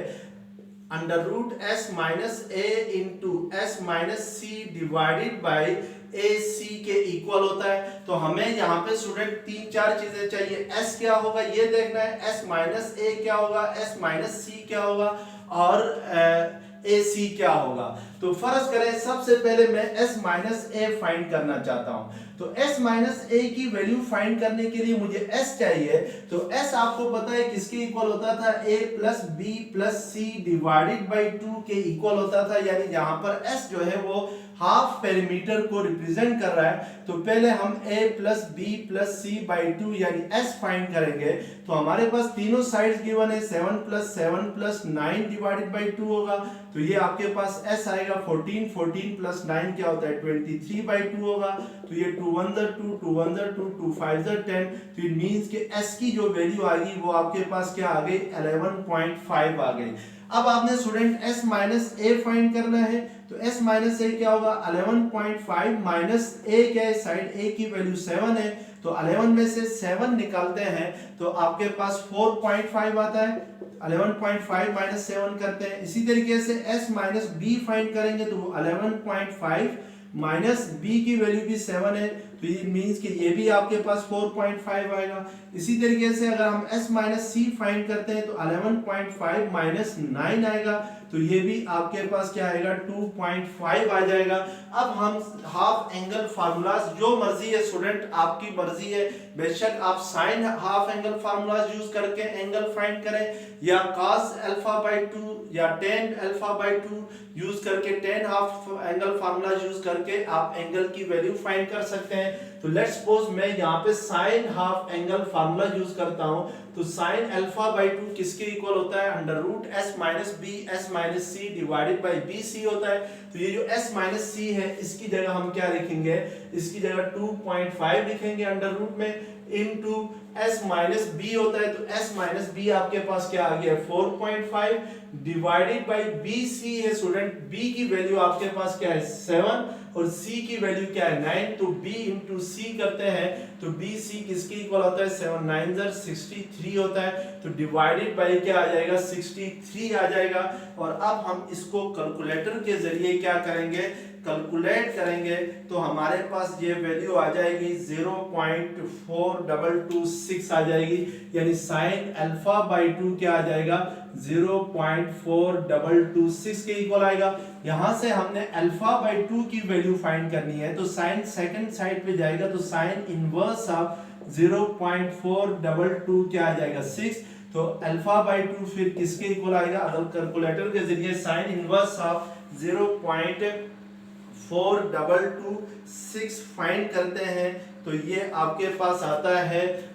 under root S minus A into S minus C divided by a c के इक्वल होता है। तो हमें यहाँ पे स्टूडेंट 3-4 चीजें चाहिए। एस क्या होगा ये देखना है, एस माइनस ए क्या होगा, एस माइनस सी क्या होगा और ए सी क्या होगा। तो फर्ज करें सबसे पहले मैं एस माइनस ए फाइंड करना चाहता हूं, तो एस माइनस ए की वैल्यू फाइंड करने के लिए मुझे एस चाहिए। तो एस आपको पता है किसके इक्वल होता था, a plus B plus C divided by 2 के इक्वल होता था। यानी यहाँ पर एस जो है वो हाफ पेरीमीटर को रिप्रेजेंट कर रहा है। तो पहले हम a plus B plus C by 2 यानी s फाइंड करेंगे। तो हमारे पास तीनों साइड्स गिवन है, 7 प्लस 9 डिवाइडेड बाई 2 होगा। तो ये आपके पास s आएगा 14 प्लस 9 क्या होता है 23 बाई 2 होगा। तो ये 2 1 2 2 1 2 2 5 10। तो इट मींस कि s की जो वैल्यू आ गई वो आपके पास क्या आ गई 11.5 आ गई। अब आपने स्टूडेंट s माइनस ए फाइंड करना है। तो s माइनस ए क्या होगा 11.5 माइनस a क्या है, साइड a की वैल्यू 7 है। तो 11 में से 7 निकालते हैं तो आपके पास 4.5 आता है। 11.5 माइनस 7 करते हैं। इसी तरीके से s माइनस बी फाइंड करेंगे तो 11.5 माइनस बी की वैल्यू भी 7 है। तो ये मींस कि ये भी आपके पास 4.5 आएगा। इसी तरीके से अगर हम s माइनस सी फाइंड करते हैं तो 11.5 माइनस 9 आएगा। तो ये भी आपके पास क्या आएगा 2.5 आ जाएगा। अब हम हाफ एंगल फार्मूलाज, जो मर्जी है स्टूडेंट आपकी मर्जी है, बेशक आप sine half angle formulas use करके एंगल फाइंड करें या cos अल्फा बाई 2 या tan अल्फा बाई 2 यूज करके tan half angle formula use करके आप एंगल की वैल्यू फाइंड कर सकते हैं। तो लेट्स सपोज मैं यहाँ पे sine half angle formula use करता हूँ। तो साइन अल्फा बाई 2 किसके इक्वल होता है, under root S minus B S minus C divided by B C होता है। तो ये जो एस माइनस सी है इसकी जगह हम क्या लिखेंगे, इसकी जगह 2.5 लिखेंगे अंडर रूट में, इनटू एस माइनस बी होता है। तो एस माइनस बी आपके पास क्या आ गया 4.5 डिवाइडेड बाई बी सी है स्टूडेंट, बी की वैल्यू आपके पास क्या है 7 और c की वैल्यू क्या है 9। तो b इंटू सी करते हैं तो b c किसके इक्वल होता है 7 9 63 होता है। तो डिवाइडेड बाई क्या आ जाएगा 63 आ जाएगा। और अब हम इसको कैलकुलेटर के जरिए क्या करेंगे, कैलकुलेट करेंगे तो हमारे पास ये वैल्यू आ जाएगी 0.4226 आ जाएगी। यानी साइन अल्फा बाई 2 क्या आ जाएगा 0.4226 के इक्वल आएगा। यहां से हमने अल्फा बाई 2 की वैल्यू फाइंड करनी है। तो साइन सेकंड साइड पे जाएगा तो साइन इनवर्स ऑफ 0.422 क्या आ जाएगा 6। तो अल्फा बाई 2 फिर किसके इक्वल आएगा, अगर कैलकुलेटर के जरिए साइन इनवर्स ऑफ 0.4226 फाइंड करते हैं तो ये आपके पास आता है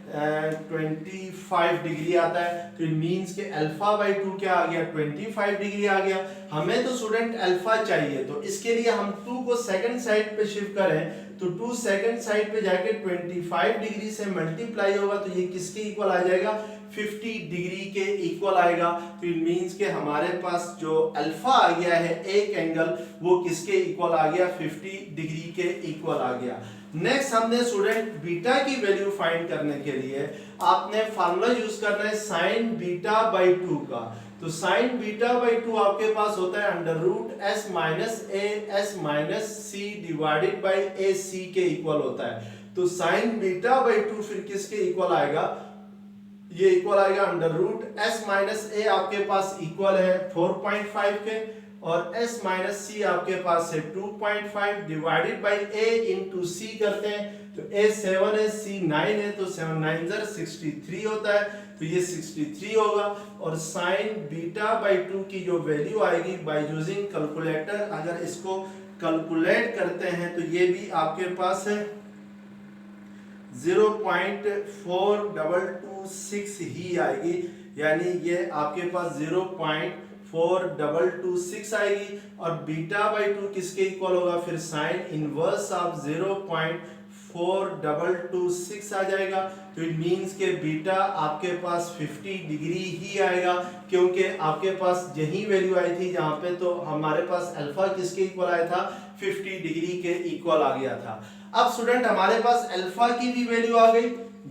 25 डिग्री आता है। तो इट मींस कि अल्फा बाई 2 क्या आ गया 25 डिग्री आ गया। हमें तो स्टूडेंट अल्फा चाहिए, तो इसके लिए हम 2 को सेकंड साइड पे शिफ्ट करें तो 2 सेकंड साइड पे जाके 25 डिग्री से मल्टीप्लाई होगा तो ये किसके इक्वल आ जाएगा 50 डिग्री के इक्वल आएगा। तो इट मींस कि हमारे पास जो अल्फा आ गया है एक एंगल वो किसके इक्वल आ गया 50 डिग्री के इक्वल आ गया। नेक्स्ट हमने स्टूडेंट बीटा की वैल्यू फाइंड करने के लिए आपने फार्मूला यूज करना है साइन बीटा बाई 2 का। तो साइन बीटा बाई 2 आपके पास होता है under root S minus A S minus C divided by a c के इक्वल होता है। तो साइन बीटा बाई 2 फिर किसके इक्वल आएगा, ये इक्वल आएगा अंडर रूट एस माइनस ए आपके पास इक्वल है 4.5 के और s माइनस सी आपके पास है 2.5 डिवाइडेड बाई a इंटू सी करते हैं। तो a 7 है c 9 है तो 7 9 63 होता है। तो ये 63 होगा। और साइन बीटा बाई 2 की जो वैल्यू आएगी बाय यूजिंग कैलकुलेटर, अगर इसको कैलकुलेट करते हैं तो ये भी आपके पास है 0.4226 ही आएगी, यानी ये आपके पास 0.4226 आएगी। और बीटा बाई 2 किसके इक्वल होगा, फिर साइन इनवर्स ऑफ 0.4226 आ जाएगा। तो इट मींस के बीटा आपके पास 50 डिग्री ही आएगा, क्योंकि आपके पास यही वैल्यू आई थी जहां पे, तो हमारे पास अल्फा किसके इक्वल आया था, 50 डिग्री के इक्वल आ गया था। अब स्टूडेंट हमारे पास अल्फा की भी वैल्यू आ गई,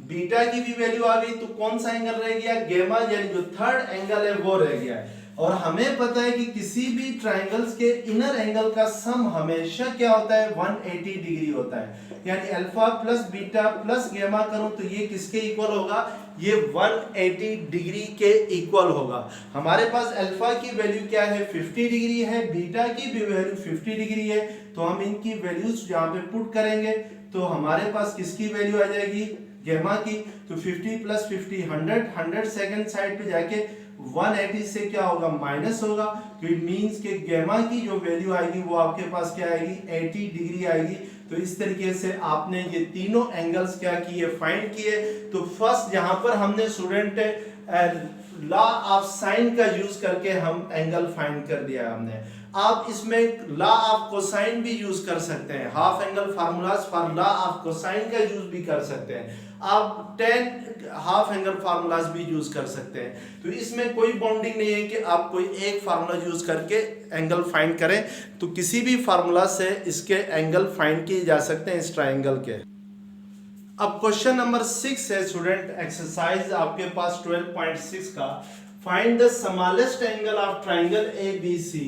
बीटा की भी वैल्यू आ गई, तो कौन सा एंगल रह गया, गामा, यानी जो थर्ड एंगल है वो रह गया है। और हमें पता है कि किसी भी ट्रायंगल्स के इनर एंगल का सम हमेशा क्या होता है, 180 डिग्री होता है। यानी alpha plus beta plus gamma करूं तो ये किसके इक्वल होगा, ये 180 डिग्री के इक्वल होगा। हमारे पास अल्फा की वैल्यू क्या है, 50 डिग्री है, बीटा की भी वैल्यू 50 डिग्री है। तो हम इनकी वैल्यूज यहाँ पे पुट करेंगे तो हमारे पास किसकी वैल्यू आ जाएगी, गामा की। तो 50 प्लस 50 100 सेकंड साइड पे जाके 180 से क्या होगा, माइनस होगा। तो इट मींस के गामा की जो वैल्यू आएगी वो आपके पास क्या आएगी, 80 डिग्री आएगी। तो इस तरीके से आपने ये तीनों एंगल्स क्या किए, फाइंड किए। तो फर्स्ट यहाँ पर हमने स्टूडेंट लॉ ऑफ साइन का यूज करके हम एंगल फाइंड कर दिया हमने। आप इसमें लॉ ऑफ कोसाइन भी यूज कर सकते हैं, half angle formulas for law of cosine का यूज भी कर सकते हैं, आप 10 हाफ एंगल फार्मूलाज भी यूज कर सकते हैं। तो इसमें कोई बाउंडिंग नहीं है कि आप कोई एक फार्मूला यूज करके एंगल फाइंड करें, तो किसी भी फार्मूला से इसके एंगल फाइंड किए जा सकते हैं इस ट्रायंगल के। अब क्वेश्चन नंबर 6 है स्टूडेंट, एक्सरसाइज आपके पास 12.6 का, find the smallest angle of triangle ABC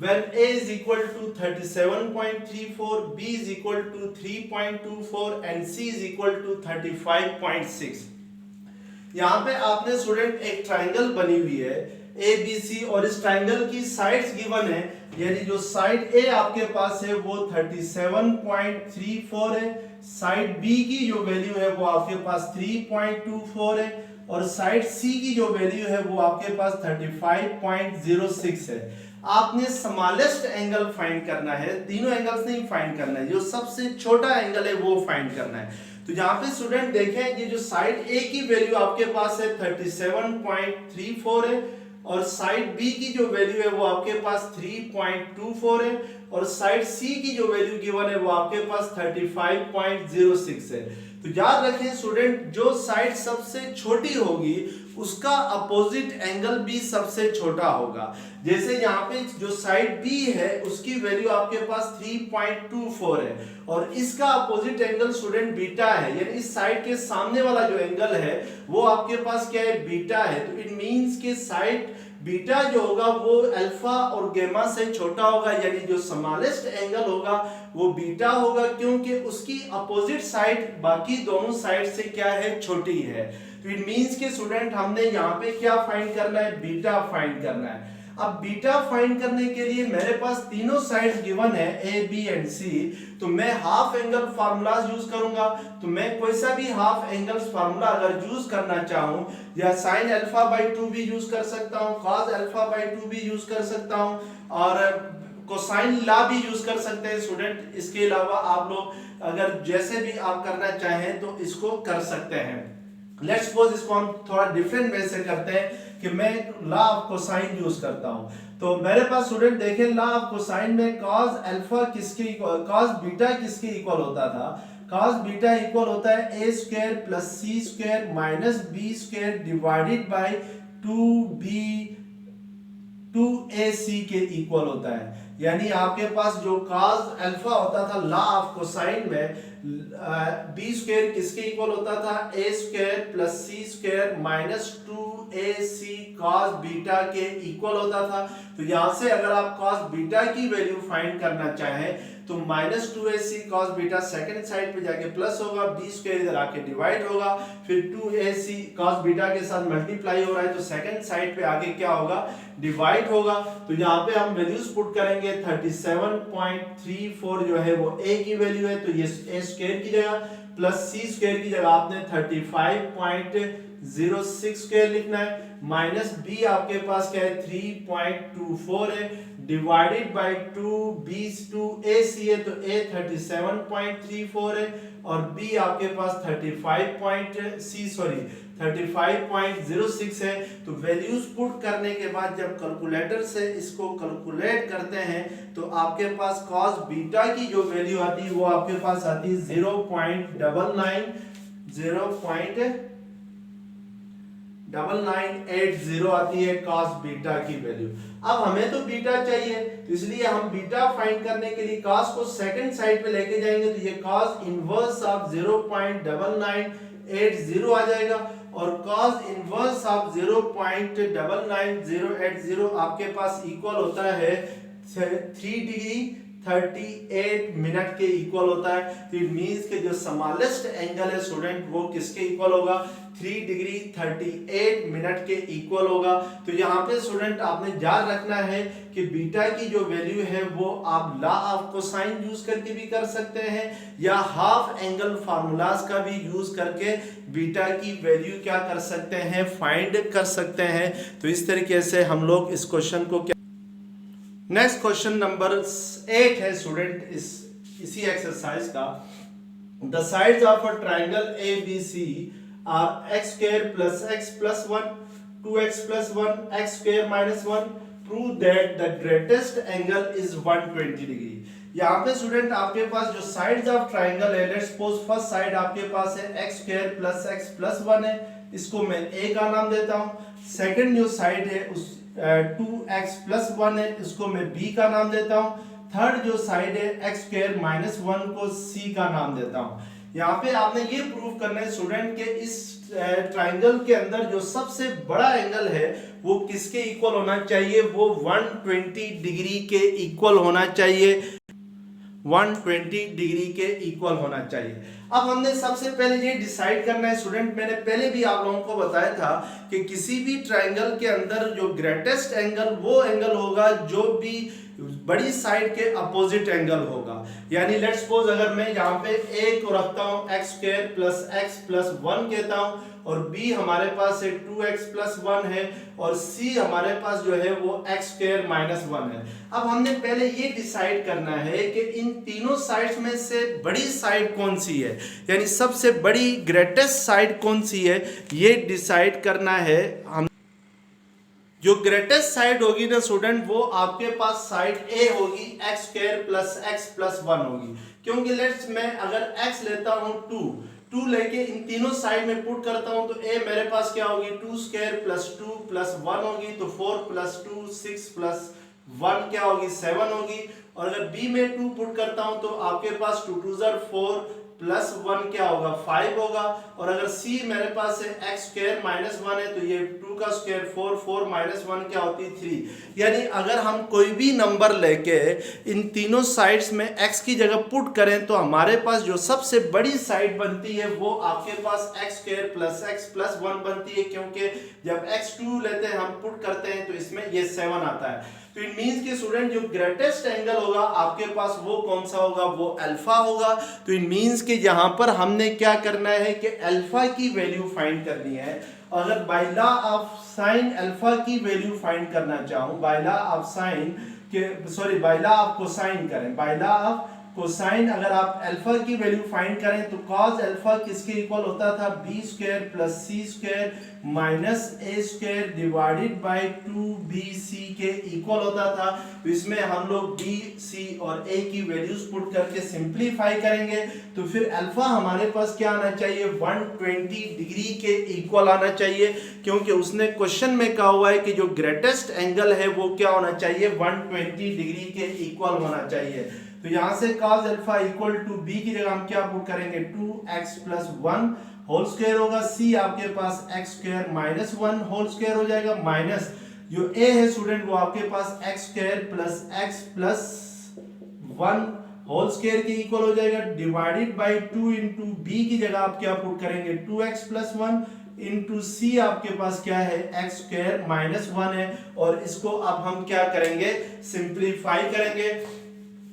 when A is equal to 37.34, B is equal to 3.24 and C is equal to 35.6। यहाँ पे आपने स्टूडेंट एक ट्रायंगल बनी हुई है ABC और इस ट्रायंगल की साइड्स गिवन है, यानी जो साइड A आपके पास है वो 37.34 है, साइड B की जो वैल्यू है वो आपके पास 3.24 है और साइड C की जो वैल्यू है वो आपके पास 35.06 है। आपने स्मॉलेस्ट एंगल फाइंड करना है, तीनों एंगल्स नहीं फाइंड करना है, जो सबसे छोटा एंगल है वो फाइंड करना है। तो यहाँ पे स्टूडेंट देखें, ये जो साइड A की वैल्यू आपके पास है 37.34 है और साइड B की जो वैल्यू है वो आपके पास 3.24 है और साइड C की जो वैल्यू गिवन है वो आपके पास 35.06 है। तो याद रखें स्टूडेंट, जो साइड सबसे छोटी होगी उसका अपोजिट एंगल भी सबसे छोटा होगा। जैसे यहाँ पे जो साइड B है उसकी वैल्यू आपके पास 3.24 है और इसका अपोजिट एंगल स्टूडेंट बीटा है, यानी इस साइड के सामने वाला जो एंगल है वो आपके पास क्या है, बीटा है। तो इट मींस के साइड बीटा जो होगा वो अल्फा और गामा से छोटा होगा, यानी जो स्मॉलेस्ट एंगल होगा वो बीटा होगा, क्योंकि उसकी अपोजिट साइड बाकी दोनों साइड से क्या है, छोटी है। तो इट मींस के स्टूडेंट हमने यहाँ पे क्या फाइंड करना है, बीटा फाइंड करना है। अब बीटा फाइंड करने के लिए मेरे पास तीनों साइड्स गिवन है A, B एंड C, तो मैं हाफ एंगल फार्मूलाज यूज करूंगा। तो मैं कोई सा भी हाफ एंगल्स फार्मूला अगर यूज करना चाहूं, या साइन अल्फा बाई 2 भी यूज कर सकता हूं, कॉस अल्फा बाई 2 भी यूज कर सकता हूं और कोसाइन लॉ भी यूज कर सकते हैं स्टूडेंट। इसके अलावा आप लोग अगर जैसे भी आप करना चाहें तो इसको कर सकते हैं। लेट्स सपोज इसको हम थोड़ा डिफरेंट वे से करते हैं कि मैं लॉ ऑफ कोसाइन यूज करता हूं। तो मेरे पास स्टूडेंट देखें, लॉ ऑफ कोसाइन में cos अल्फा किसके इक्वल, cos बीटा किसके इक्वल होता था, cos बीटा इक्वल होता है a square plus c square minus b square divided by 2ac के इक्वल होता है। यानी आपके पास जो cos अल्फा होता था लॉ ऑफ कोसाइन में, b स्क्वायर किसके इक्वल होता था, a square plus c square minus 2ac cos beta के इक्वल होता था। तो यहां से अगर आप cos बीटा की वैल्यू फाइंड करना चाहें तो minus 2ac cos beta second side पे जाके प्लस होगा, b स्क्वायर इधर आके डिवाइड होगा, फिर 2ac cos बीटा के साथ मल्टीप्लाई हो रहा है तो सेकंड साइड पे आगे क्या होगा, डिवाइड होगा। तो यहाँ पे हम वैल्यूज पुट करेंगे, 37.34 जो है वो a की वैल्यू है, तो ये a स्क्वायर की जगह प्लस c स्क्वायर की जगह आपने 35.06 स्क्वायर लिखना है, माइनस b आपके पास क्या है 3.24 है, डिवाइडेड बाय 2, बी 2 ए सी है तो ए 37.34 है और बी आपके पास 35.06 है। तो वैल्यूज पुट करने के बाद जब कैलकुलेटर से इसको कैलकुलेट करते हैं तो आपके पास cos बीटा की जो वैल्यू आती है वो आपके पास आती है 0.9980 आती है cos बीटा की वैल्यू। अब हमें तो बीटा चाहिए तो इसलिए हम बीटा फाइंड करने के लिए cos को सेकंड साइड पे लेके जाएंगे तो ये cos इनवर्स ऑफ 0.9980 आ जाएगा और cos इनवर्स ऑफ 0.99080 आपके पास इक्वल होता है 3 डिग्री 38 मिनट के इक्वल होता है। तो इट मींस के जो स्मॉलेस्ट एंगल है स्टूडेंट वो किसके इक्वल होगा 3 डिग्री 38 मिनट के इक्वल होगा। तो यहाँ पे स्टूडेंट आपने याद रखना है कि बीटा की जो वैल्यू है वो आप लॉ ऑफ कोसाइन यूज करके भी कर सकते हैं या हाफ एंगल फार्मूलाज का भी यूज करके बीटा की वैल्यू क्या कर सकते हैं फाइंड कर सकते हैं। तो इस तरीके से हम लोग इस क्वेश्चन को नेक्स्ट क्वेश्चन नंबर 8 है स्टूडेंट इसी एक्सरसाइज का। The sides of a triangle ABC are x square plus x plus 1 2x plus 1 x square minus 1 prove that the greatest angle is 120 degree. यहाँ पे स्टूडेंट आपके पास जो sides of triangle है let's suppose first side आपके पास है x square plus x plus 1 है, इसको मैं a का नाम देता हूँ। सेकंड जो साइड है उस 2x प्लस 1 है, इसको मैं b का नाम देता हूँ। थर्ड जो साइड है x स्क्वायर माइनस 1 को c का नाम देता हूँ। यहाँ पे आपने ये प्रूव करना है स्टूडेंट के इस ट्रायंगल के अंदर जो सबसे बड़ा एंगल है वो किसके इक्वल होना चाहिए, वो 120 डिग्री के इक्वल होना चाहिए, 120 डिग्री के इक्वल होना चाहिए। अब हमने सबसे पहले ये डिसाइड करना है स्टूडेंट, मैंने पहले भी आप लोगों को बताया था कि किसी भी ट्रायंगल के अंदर जो ग्रेटेस्ट एंगल वो एंगल होगा जो भी बड़ी साइड के अपोजिट एंगल होगा। यानी लेट्स सपोज अगर मैं यहाँ पे a को रखता हूँ x square plus x plus 1 कहता हूँ और b हमारे पास है 2x प्लस 1 है और c हमारे पास जो है वो x स्क्वायर माइनस 1 है। अब हमने पहले ये डिसाइड करना है कि इन तीनों साइड्स में से बड़ी साइड कौन सी है, यानी सबसे बड़ी ग्रेटेस्ट साइड कौन सी है ये डिसाइड करना है। हम जो ग्रेटेस्ट साइड होगी ना स्टूडेंट वो आपके पास साइड A होगी, x square plus x plus 1 होगी। क्योंकि लेट्स मैं अगर x लेता हूँ 2 लेके इन तीनों साइड में पुट करता हूँ तो A मेरे पास क्या होगी 2 स्क्वायर प्लस 2 प्लस 1 होगी, तो 4 प्लस 2 6 प्लस 1 क्या होगी 7 होगी। और अगर B में 2 पुट करता हूँ तो आपके पास 2 2 4 प्लस 1 क्या होगा 5 होगा। और अगर c मेरे पास है x स्क्वायर माइनस 1 है तो ये 2 का स्क्वायर 4 माइनस 1 क्या होती है 3। यानी अगर हम कोई भी नंबर लेके इन तीनों साइड्स में x की जगह पुट करें तो हमारे पास जो सबसे बड़ी साइड बनती है वो आपके पास x square plus x plus 1 बनती है, क्योंकि जब x2 लेते हैं हम पुट करते हैं तो इसमें ये 7 आता है। तो इट मींस कि स्टूडेंट जो ग्रेटेस्ट एंगल होगा आपके पास वो कौन सा होगा, वो अल्फा होगा। तो इट मींस कि यहाँ पर हमने क्या करना है कि अल्फा की वैल्यू फाइंड करनी है। अगर by law of sine alpha की वैल्यू फाइंड करना चाहूँ, बाय लॉ ऑफ साइन के sorry by law of cosine करें, बाय लॉ ऑफ कोसाइन अगर आप अल्फा की वैल्यू फाइंड करें तो cos अल्फा किसके इक्वल होता था b square plus c square minus a square divided by 2bc के इक्वल होता था। तो इसमें हम लोग b c और a की वैल्यूज पुट करके सिंपलीफाई करेंगे तो फिर अल्फा हमारे पास क्या आना चाहिए 120 डिग्री के इक्वल आना चाहिए, क्योंकि उसने क्वेश्चन में कहा हुआ है कि जो ग्रेटेस्ट एंगल है वो क्या होना चाहिए 120 डिग्री के इक्वल होना चाहिए। तो यहां से cos alpha equal to b की जगह हम क्या पुट करेंगे 2x प्लस 1 होल स्क्वायर होगा, c आपके पास x square minus 1 whole square हो जाएगा, माइनस जो a है स्टूडेंट वो आपके पास x square plus x plus 1 whole square के इक्वल हो जाएगा, डिवाइडेड बाय 2 इंटू b की जगह आप क्या पुट करेंगे 2x प्लस 1 इंटू c आपके पास क्या है x स्क्वायर माइनस 1 है। और इसको अब हम क्या करेंगे सिंप्लीफाई करेंगे।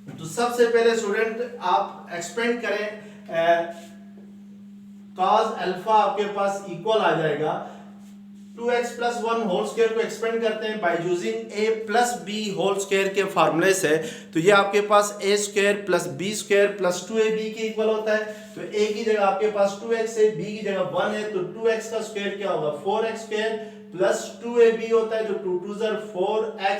तो सबसे पहले स्टूडेंट आप एक्सपेंड करें cos अल्फा आपके पास इक्वल आ जाएगा 2x plus one whole square को एक्सपेंड करते हैं by using a plus B whole square के फार्मूले से, तो ये आपके पास a square plus B square plus 2ab के इक्वल होता है। तो a की जगह आपके पास 2x है, b की जगह 1 है, तो 2x का स्क्वायर क्या होगा 4x स्क्वायर प्लस 2ab होता है, तो 2 2 ज़र 4x,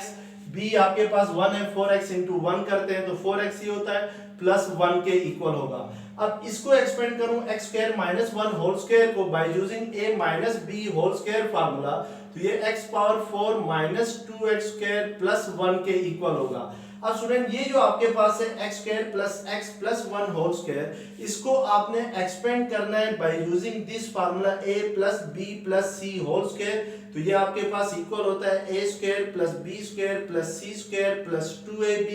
b आपके पास 1 है, 4x इंटू 1 करते हैं तो 4x ही होता है प्लस 1 के इक्वल होगा। अब इसको एक्सपेंड करूं x square minus 1 whole square को by using a minus B whole square formula, तो ये x power 4 minus 2x square plus 1 के इक्वल होगा। अब स्टूडेंट ये जो आपके पास है x square plus x plus 1 whole square, इसको आपने एक्सपेंड करना है by using this formula a plus b plus c whole square, तो ये आपके पास इक्वल होता है a square plus b square plus c square plus 2ab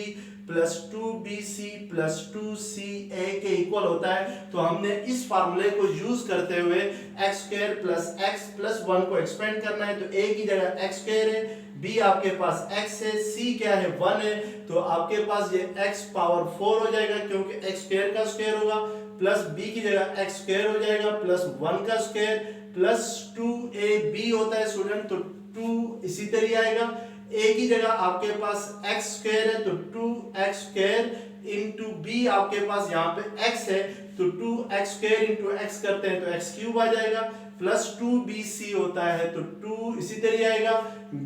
plus 2bc plus 2ca के इक्वल होता है। तो हमने इस फार्मूले को यूज करते हुए x square plus x plus 1 को एक्सपेंड करना है, तो a की जगह x स्क्वायर है, b आपके पास x है, c क्या है 1 है, तो आपके पास ये x पावर 4 हो जाएगा क्योंकि x स्क्वायर का स्क्वायर होगा, प्लस b की जगह x स्क्वायर हो जाएगा प्लस 1 का स्क्वायर प्लस 2ab होता है स्टूडेंट, तो 2 इसी तरह आएगा। a की जगह आपके पास x स्क्वायर है तो 2x स्क्वायर इंटू b आपके पास यहाँ पे x है तो 2x स्क्वायर इंटू x करते हैं तो x क्यूब आ जाएगा प्लस 2bc होता है तो 2 इसी तरह आएगा।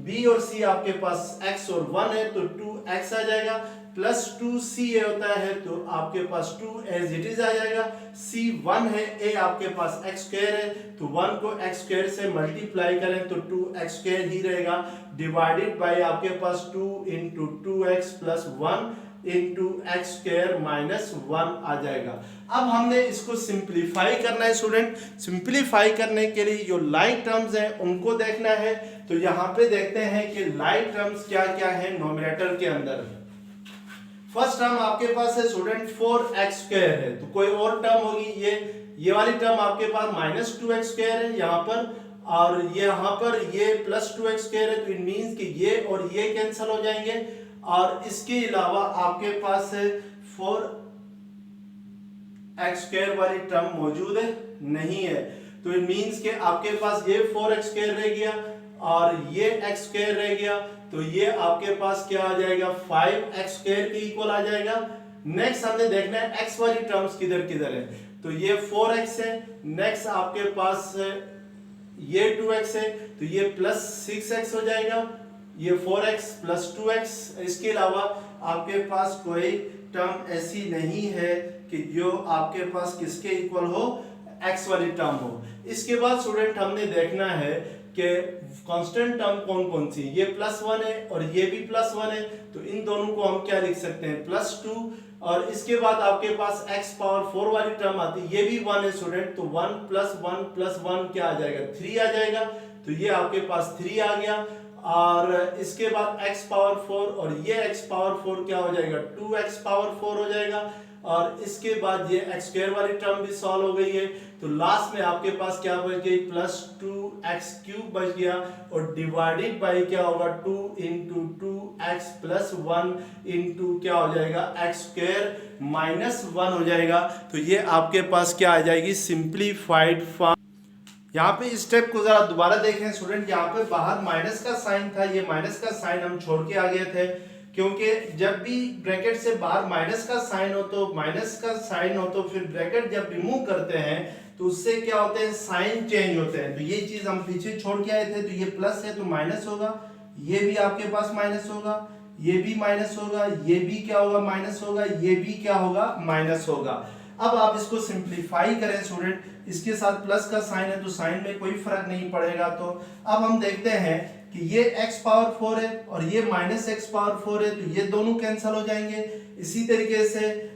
b और c आपके पास x और 1 है तो 2x आ जाएगा प्लस 2ca होता है तो आपके पास 2 एज इट इज आ जाएगा। c 1 है, a आपके पास x स्क्वायर है तो 1 को x स्क्वायर से मल्टीप्लाई करें तो 2x स्क्वायर ही रहेगा डिवाइडेड बाय आपके पास 2 into 2x plus 1 into x square minus 1 आ जाएगा। अब हमने इसको सिंप्लीफाई करना है स्टूडेंट। सिंप्लीफाई करने के लिए जो लाइक टर्म्स हैं उनको देखना है, तो यहाँ पे देखते हैं कि लाइक टर्म्स क्या क्या है नोमिनेटर के अंदर। फर्स्ट टर्म आपके पास है स्टूडेंट 4x स्क्वायर है, तो कोई और टर्म होगी, ये वाली टर्म आपके पास माइनस 2x स्क्वायर है यहाँ पर, और यहाँ पर ये प्लस 2x स्क्वायर है, तो इट मींस कि ये और ये कैंसिल हो जाएंगे, और इसके अलावा आपके पास 4x स्क्वायर वाली टर्म मौजूद है नहीं है, तो इट मींस कि आपके पास ये 4x स्क्वायर रह गया और ये x स्क्वायर रह गया, तो ये आपके पास क्या आ जाएगा 5x स्क्वायर के इक्वल आ जाएगा। नेक्स्ट हमने देखना है x वाली टर्म्स किधर किधर है, तो ये 4x है, नेक्स्ट आपके पास ये 2x है तो ये प्लस 6x हो जाएगा, ये 4x प्लस 2x। इसके अलावा आपके पास कोई टर्म ऐसी नहीं है कि जो आपके पास किसके इक्वल हो, x वाली टर्म हो। इसके बाद स्टूडेंट हमने देखना है कि कांस्टेंट टर्म कौन कौन सी, ये प्लस 1 है और ये भी प्लस 1 है, तो इन दोनों को हम क्या लिख सकते हैं प्लस 2, और इसके बाद आपके पास x पावर 4 वाली टर्म आती है, ये भी 1 है स्टूडेंट, तो 1 प्लस 1 क्या आ जाएगा 3 आ जाएगा, तो ये आपके पास 3 आ गया। और इसके बाद x पावर 4 और ये x पावर 4 क्या हो जाएगा 2x पावर 4 हो जाएगा, और इसके बाद ये x स्क्वायर वाली टर्म भी सॉल्व हो गई है, तो लास्ट में आपके पास क्या बच गई प्लस 2x क्यूब बच गया, और डिवाइडेड बाय क्या होगा 2 इंटू 2x प्लस 1 इंटू क्या हो जाएगा x स्क्वायर माइनस 1 हो जाएगा। तो ये आपके पास क्या आ जाएगी सिंप्लीफाइड फॉर्म। यहाँ पे इस स्टेप को जरा दोबारा देखें स्टूडेंट, यहाँ पे बाहर माइनस का साइन था, ये माइनस का साइन हम छोड़ के आ गए थे, क्योंकि जब भी ब्रैकेट से बाहर माइनस का साइन हो तो फिर ब्रैकेट जब रिमूव करते हैं तो उससे क्या होते हैं साइन चेंज होते हैं, तो ये चीज हम पीछे छोड़ के आए थे, तो ये प्लस है तो माइनस होगा, ये भी आपके पास माइनस होगा, ये भी माइनस होगा, ये भी क्या होगा माइनस होगा, ये भी क्या होगा माइनस होगा। अब आप इसको सिंप्लीफाई करें स्टूडेंट, इसके साथ प्लस का साइन है तो साइन में कोई फर्क नहीं पड़ेगा। तो अब हम देखते हैं कि ये x पावर 4 है और ये माइनस x पावर 4 है, तो ये दोनों कैंसिल हो जाएंगे। इसी तरीके से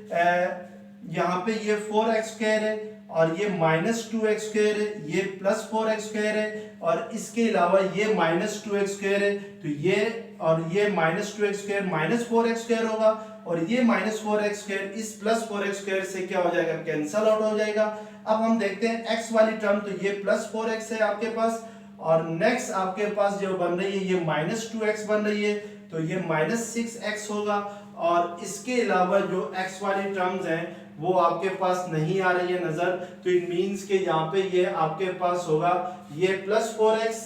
यहाँ पे ये 4x स्क्वायर है और ये माइनस 2x स्क्वायर है, ये प्लस 4x स्क्वायर है, और इसके अलावा ये माइनस 2x स्क्वायर है, तो ये और ये minus 2x square minus 4x square होगा, और ये माइनस 4x स्क्वायर इस प्लस 4x स्क्वायर से क्या हो जाएगा कैंसिल आउट हो जाएगा। अब हम देखते हैं x वाली टर्म, तो ये प्लस 4x है आपके पास, और नेक्स्ट आपके पास जो बन रही है ये माइनस 2x बन रही है, तो ये माइनस 6x होगा, और इसके अलावा जो x वाली टर्म्स हैं वो आपके पास नहीं आ रही है नजर, तो इट मींस के यहाँ पे ये आपके पास होगा ये प्लस 4x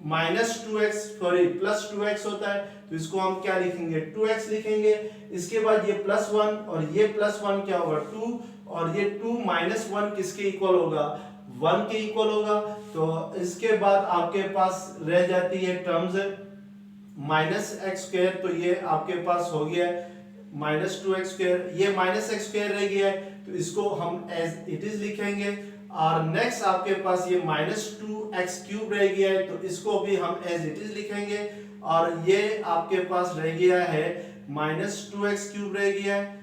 +2x होता है, तो इसको हम क्या लिखेंगे 2x लिखेंगे। इसके बाद ये +1 और ये +1 क्या होगा 2, और ये 2 - 1 किसके इक्वल होगा 1 के इक्वल होगा। तो इसके बाद आपके पास रह जाती है टर्म्स -x², तो ये आपके पास हो गया -2x², ये -x² रह गया है, तो इसको हम एज इट इज लिखेंगे। और नेक्स्ट आपके पास ये -2x³ रह गया है, तो इसको भी हम एज इट इज लिखेंगे। और ये आपके पास रह गया है -2x³ रह गया है,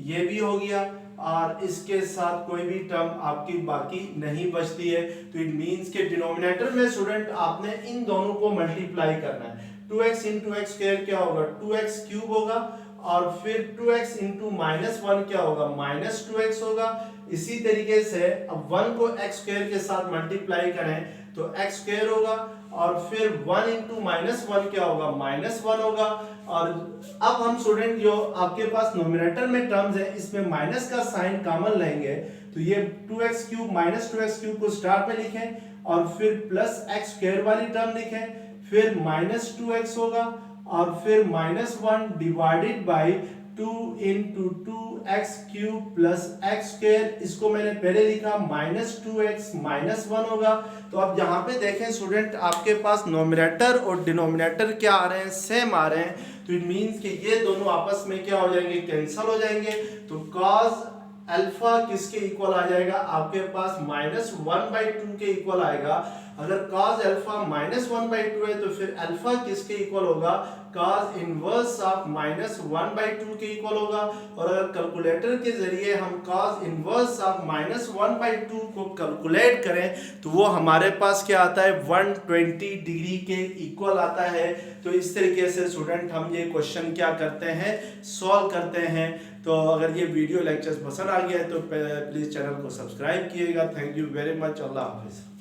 ये भी हो गया, और इसके साथ कोई भी टर्म आपकी बाकी नहीं बचती है। तो इट मींस के डिनोमिनेटर में स्टूडेंट आपने इन दोनों को मल्टीप्लाई करना है। 2x × x² क्या होगा 2x³ होगा, और फिर 2x × -1 क्या होगा -2x होगा। इसी तरीके से अब 1 को x² के साथ मल्टीप्लाई करें तो x² होगा, और फिर 1 × -1 क्या होगा -1 होगा। और अब हम स्टूडेंट जो आपके पास नोमिनेटर में टर्म्स है इसमें माइनस का साइन कॉमन लेंगे, तो ये 2x³ -2x³ को स्टार्ट में लिखें, और फिर +x² वाली टर्म लिखें, फिर -2x होगा, और फिर -1 डिवाइडेड बाय 2 × 2x³ + x², इसको मैंने पहले लिखा -2x -1 होगा। तो अब यहाँ पे देखें स्टूडेंट आपके पास नोमिनेटर और डिनोमिनेटर क्या आ रहे हैं सेम आ रहे हैं, तो इट मींस कि ये दोनों आपस में क्या हो जाएंगे कैंसिल हो जाएंगे। तो cos अल्फा किसके इक्वल आ जाएगा आपके पास -1/2 के इक्वल आएगा। अगर cos अल्फा -1/2 है तो फिर अल्फा किसके इक्वल होगा cos इनवर्स ऑफ -1/2 के इक्वल होगा। और अगर कैलकुलेटर के जरिए हम cos इनवर्स ऑफ -1/2 को कैलकुलेट करें तो वो हमारे पास क्या आता है 120 डिग्री के इक्वल आता है। तो इस तरीके से स्टूडेंट हम ये क्वेश्चन क्या करते हैं सॉल्व करते हैं। तो अगर ये वीडियो लेक्चर्स पसंद आ गया है तो प्लीज़ चैनल को सब्सक्राइब कीजिएगा। Thank you very much. अल्लाह हाफिज़।